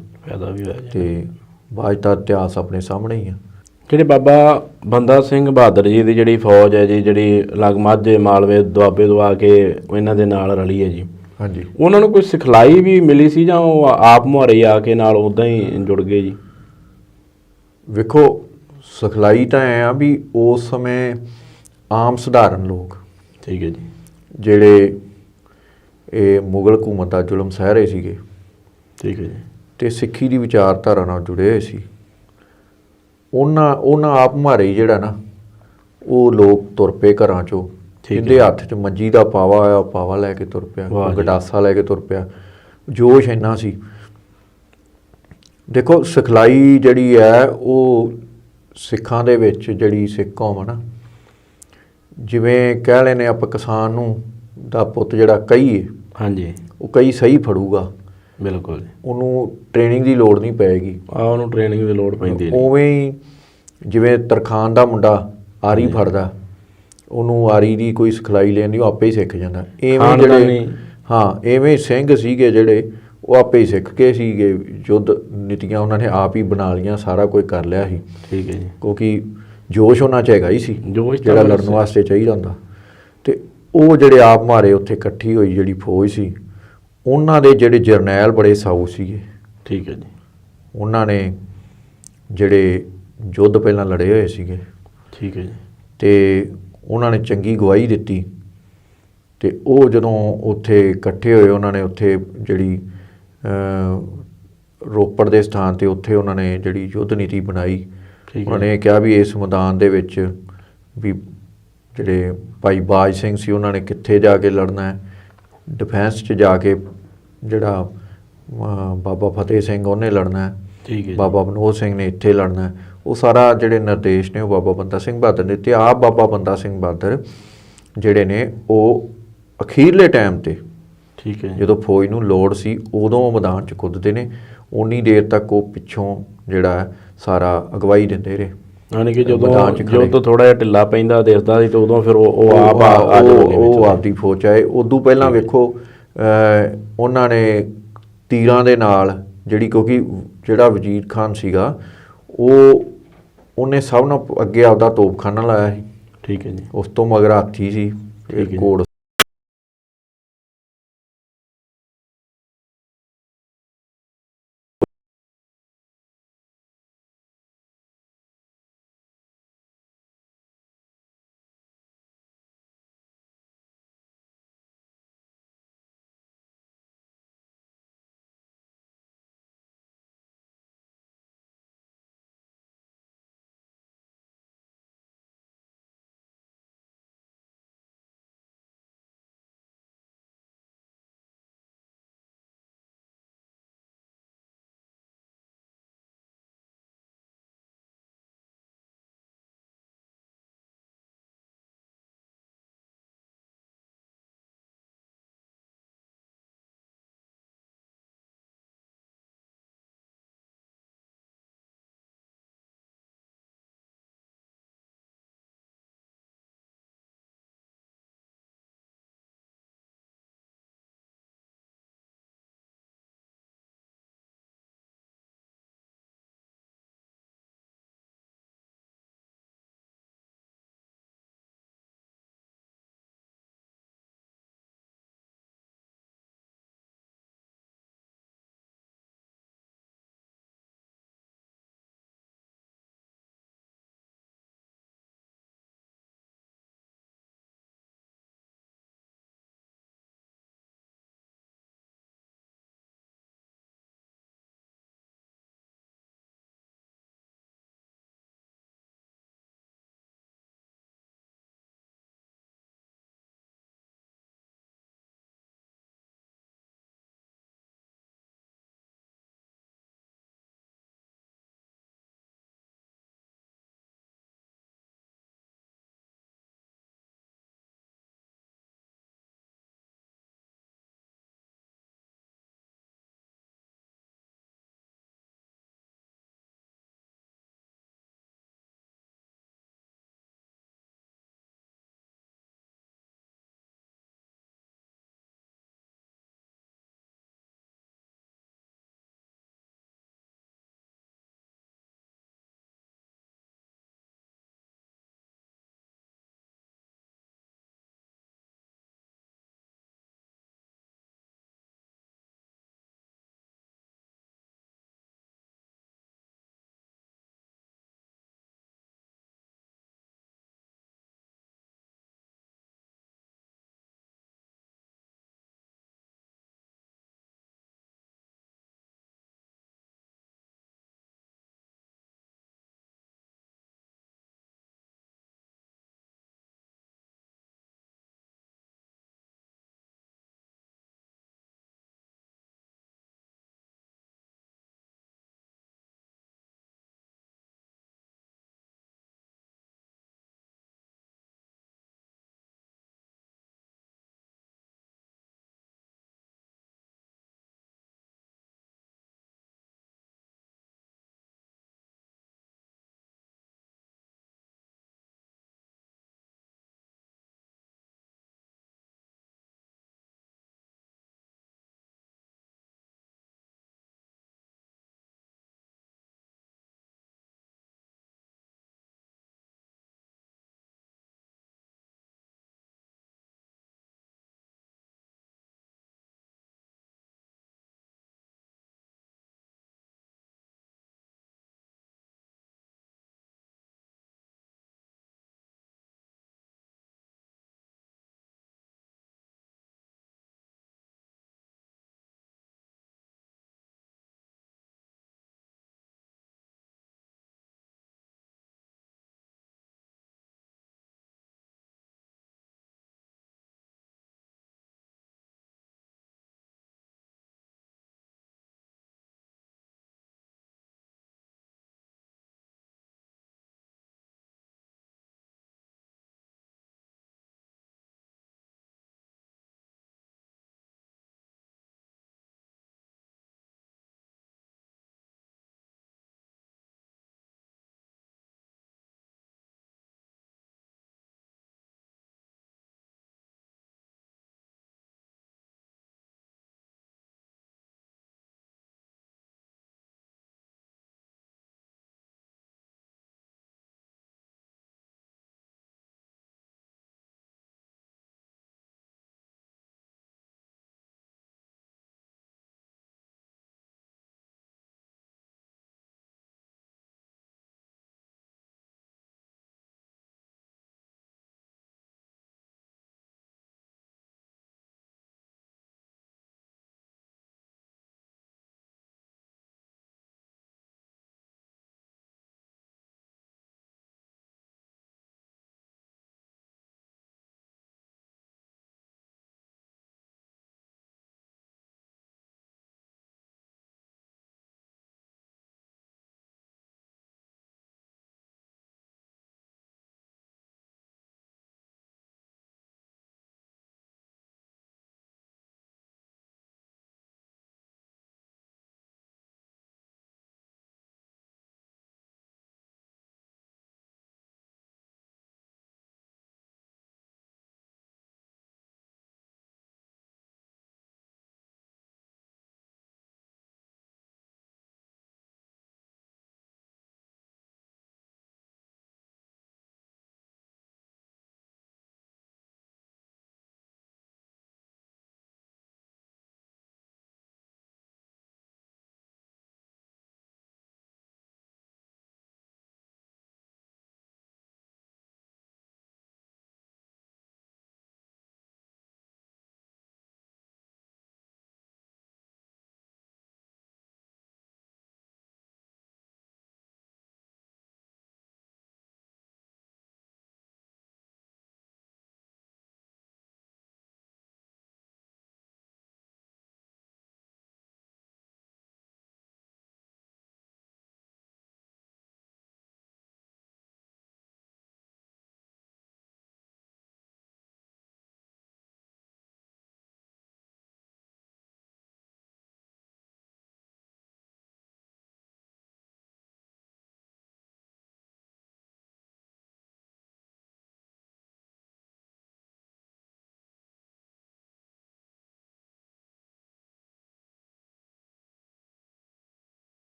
ਅਤੇ ਬਾਅਦ ਦਾ ਇਤਿਹਾਸ ਆਪਣੇ ਸਾਹਮਣੇ ਹੀ ਆ। ਜਿਹੜੇ ਬਾਬਾ ਬੰਦਾ ਸਿੰਘ ਬਹਾਦਰ ਜੀ ਦੀ ਜਿਹੜੀ ਫੌਜ ਹੈ ਜੀ, ਜਿਹੜੀ ਲਗ ਮਾਝੇ, ਮਾਲਵੇ, ਦੁਆਬੇ ਤੋਂ ਆ ਕੇ ਇਹਨਾਂ ਦੇ ਨਾਲ ਰਲੀ ਹੈ ਜੀ, ਹਾਂਜੀ, ਉਹਨਾਂ ਨੂੰ ਕੋਈ ਸਿਖਲਾਈ ਵੀ ਮਿਲੀ ਸੀ ਜਾਂ ਉਹ ਆਪ ਮੁਹਾਰੇ ਆ ਕੇ ਨਾਲ ਉੱਦਾਂ ਹੀ ਜੁੜ ਗਏ ਜੀ? ਵੇਖੋ, ਸਿਖਲਾਈ ਤਾਂ ਐਂ ਆ ਵੀ ਉਸ ਸਮੇਂ ਆਮ ਸਧਾਰਨ ਲੋਕ, ਠੀਕ ਹੈ ਜੀ, ਜਿਹੜੇ ਇਹ ਮੁਗਲ ਹਕੂਮਤ ਦਾ ਜ਼ੁਲਮ ਸਹਿ ਰਹੇ ਸੀਗੇ, ਠੀਕ ਹੈ ਜੀ, ਅਤੇ ਸਿੱਖੀ ਦੀ ਵਿਚਾਰਧਾਰਾ ਨਾਲ ਜੁੜੇ ਹੋਏ ਸੀ। ਉਹਨਾਂ ਆਪ ਮੁਹਾਰੇ ਹੀ ਜਿਹੜਾ ਨਾ ਉਹ ਲੋਕ ਤੁਰ ਪਏ ਘਰਾਂ 'ਚੋਂ। ਜਿਹਦੇ ਹੱਥ 'ਚ ਮੰਜੀ ਦਾ ਪਾਵਾ ਆਇਆ, ਉਹ ਪਾਵਾ ਲੈ ਕੇ ਤੁਰ ਪਿਆ, ਗੰਡਾਸਾ ਲੈ ਕੇ ਤੁਰ ਪਿਆ। ਜੋਸ਼ ਇੰਨਾ ਸੀ। ਦੇਖੋ, ਸਿਖਲਾਈ ਜਿਹੜੀ ਹੈ ਉਹ ਸਿੱਖਾਂ ਦੇ ਵਿੱਚ, ਜਿਹੜੀ ਸਿੱਖ ਕੌਮ ਹੈ ਨਾ, ਜਿਵੇਂ ਕਹਿ ਲੈਂਦੇ ਆਪਾਂ ਕਿਸਾਨ ਨੂੰ ਦਾ ਪੁੱਤ ਜਿਹੜਾ ਕਹੀ ਹੈ, ਹਾਂਜੀ, ਉਹ ਕਹੀ ਸਹੀ ਫੜੂਗਾ। ਬਿਲਕੁਲ ਜੀ। ਉਹਨੂੰ ਟ੍ਰੇਨਿੰਗ ਦੀ ਲੋੜ ਨਹੀਂ ਪਏਗੀ। ਉਹਨੂੰ ਟ੍ਰੇਨਿੰਗ ਦੀ ਲੋੜ ਪੈਂਦੀ ਨਹੀਂ। ਉਵੇਂ ਹੀ ਜਿਵੇਂ ਤਰਖਾਣ ਦਾ ਮੁੰਡਾ ਆਰੀ ਫੜਦਾ, ਉਹਨੂੰ ਆਰੀ ਦੀ ਕੋਈ ਸਿਖਲਾਈ ਲੈਣ ਦੀ, ਉਹ ਆਪੇ ਹੀ ਸਿੱਖ ਜਾਂਦਾ। ਇਵੇਂ ਖਾਨਦਾਨੀ। ਜਿਹੜੇ ਹਾਂ ਇਵੇਂ ਸਿੰਘ ਸੀਗੇ ਜਿਹੜੇ ਉਹ ਆਪੇ ਹੀ ਸਿੱਖ ਕੇ ਸੀਗੇ, ਯੁੱਧ ਨੀਤੀਆਂ ਉਹਨਾਂ ਨੇ ਆਪ ਹੀ ਬਣਾ ਲਈਆਂ, ਸਾਰਾ ਕੁਝ ਕਰ ਲਿਆ ਸੀ। ਠੀਕ ਹੈ ਜੀ। ਕਿਉਂਕਿ ਜੋਸ਼ ਉਹਨਾਂ 'ਚ ਹੈਗਾ ਹੀ ਸੀ, ਜੋਸ਼ ਤਾਂ ਜਿਹੜਾ ਬਸ ਲੜਨ ਵਾਸਤੇ ਚਾਹੀਦਾ ਹੁੰਦਾ। ਅਤੇ ਉਹ ਜਿਹੜੇ ਆਪ ਮਾਰੇ ਉੱਥੇ ਇਕੱਠੀ ਹੋਈ ਜਿਹੜੀ ਫੌਜ ਸੀ, ਉਹਨਾਂ ਦੇ ਜਿਹੜੇ ਜਰਨੈਲ ਬੜੇ ਸਾਊ ਸੀਗੇ। ਠੀਕ ਹੈ ਜੀ। ਉਹਨਾਂ ਨੇ ਜਿਹੜੇ ਯੁੱਧ ਪਹਿਲਾਂ ਲੜੇ ਹੋਏ ਸੀਗੇ ਠੀਕ ਹੈ ਜੀ। ਅਤੇ ਉਹਨਾਂ ਨੇ ਚੰਗੀ ਗਵਾਹੀ ਦਿੱਤੀ। ਅਤੇ ਉਹ ਜਦੋਂ ਉੱਥੇ ਇਕੱਠੇ ਹੋਏ, ਉਹਨਾਂ ਨੇ ਉੱਥੇ ਜਿਹੜੀ ਰੋਪੜ ਦੇ ਸਥਾਨ 'ਤੇ ਉੱਥੇ ਉਹਨਾਂ ਨੇ ਜਿਹੜੀ ਯੁੱਧ ਨੀਤੀ ਬਣਾਈ। ਠੀਕ ਉਹਨਾਂ ਹੈ। ਨੇ ਕਿਹਾ ਵੀ ਇਸ ਮੈਦਾਨ ਦੇ ਵਿੱਚ ਵੀ ਜਿਹੜੇ ਭਾਈ ਬਾਜ ਸਿੰਘ ਸੀ ਉਹਨਾਂ ਨੇ ਕਿੱਥੇ ਜਾ ਕੇ ਲੜਨਾ ਹੈ, ਡਿਫੈਂਸ 'ਚ ਜਾ ਕੇ ਜਿਹੜਾ ਬਾਬਾ ਫਤਿਹ ਸਿੰਘ ਉਹਨੇ ਲੜਨਾ ਹੈ, ਠੀਕ ਹੈ ਜੀ। ਬਾਬਾ ਵਿਨੋਦ ਸਿੰਘ ਨੇ ਇੱਥੇ ਲੜਨਾ ਹੈ। ਉਹ ਸਾਰਾ ਜਿਹੜੇ ਨਿਰਦੇਸ਼ ਨੇ ਉਹ ਬਾਬਾ ਬੰਦਾ ਸਿੰਘ ਬਹਾਦਰ ਨੇ ਦਿੱਤੇ। ਆਪ ਬਾਬਾ ਬੰਦਾ ਸਿੰਘ ਬਹਾਦਰ ਜਿਹੜੇ ਨੇ ਉਹ ਅਖੀਰਲੇ ਟਾਈਮ 'ਤੇ ਠੀਕ ਹੈ ਜੀ। ਜਦੋਂ ਫੌਜ ਨੂੰ ਲੋੜ ਸੀ ਉਦੋਂ ਉਹ ਮੈਦਾਨ 'ਚ ਕੁੱਦਦੇ ਨੇ। ਉਨੀ ਦੇਰ ਤੱਕ ਉਹ ਪਿੱਛੋਂ ਜਿਹੜਾ ਸਾਰਾ ਅਗਵਾਈ ਦਿੰਦੇ ਰਹੇ। ਯਾਨੀ ਕਿ ਜਦੋਂ ਮੈਦਾਨ 'ਚ ਖੜੇ। ਜਦੋਂ ਥੋੜਾ ਜਿਹਾ ਢਿੱਲਾ ਪੈਂਦਾ ਦਿਸਦਾ ਸੀ ਤੇ ਉਦੋਂ ਫਿਰ ਉਹ ਆਪ ਆ ਜਾਂਦੇ ਉਹ ਆਪਦੀ ਫੌਜ ਆਏ। ਉਦੋਂ ਪਹਿਲਾਂ ਵੇਖੋ ਉਹਨਾਂ ਨੇ ਤੀਰਾਂ ਦੇ ਨਾਲ ਜਿਹੜੀ, ਕਿਉਂਕਿ ਜਿਹੜਾ ਵਜ਼ੀਰ ਖਾਨ ਸੀਗਾ ਉਹਨੇ ਸਭ ਨਾਲੋਂ ਅੱਗੇ ਆਪਦਾ ਤੋਪਖਾਨਾ ਲਾਇਆ ਸੀ। ਠੀਕ ਹੈ ਜੀ। ਉਸ ਤੋਂ ਮਗਰ ਹਾਥੀ ਸੀ, ਠੀਕ ਹੈ। ਘੋੜ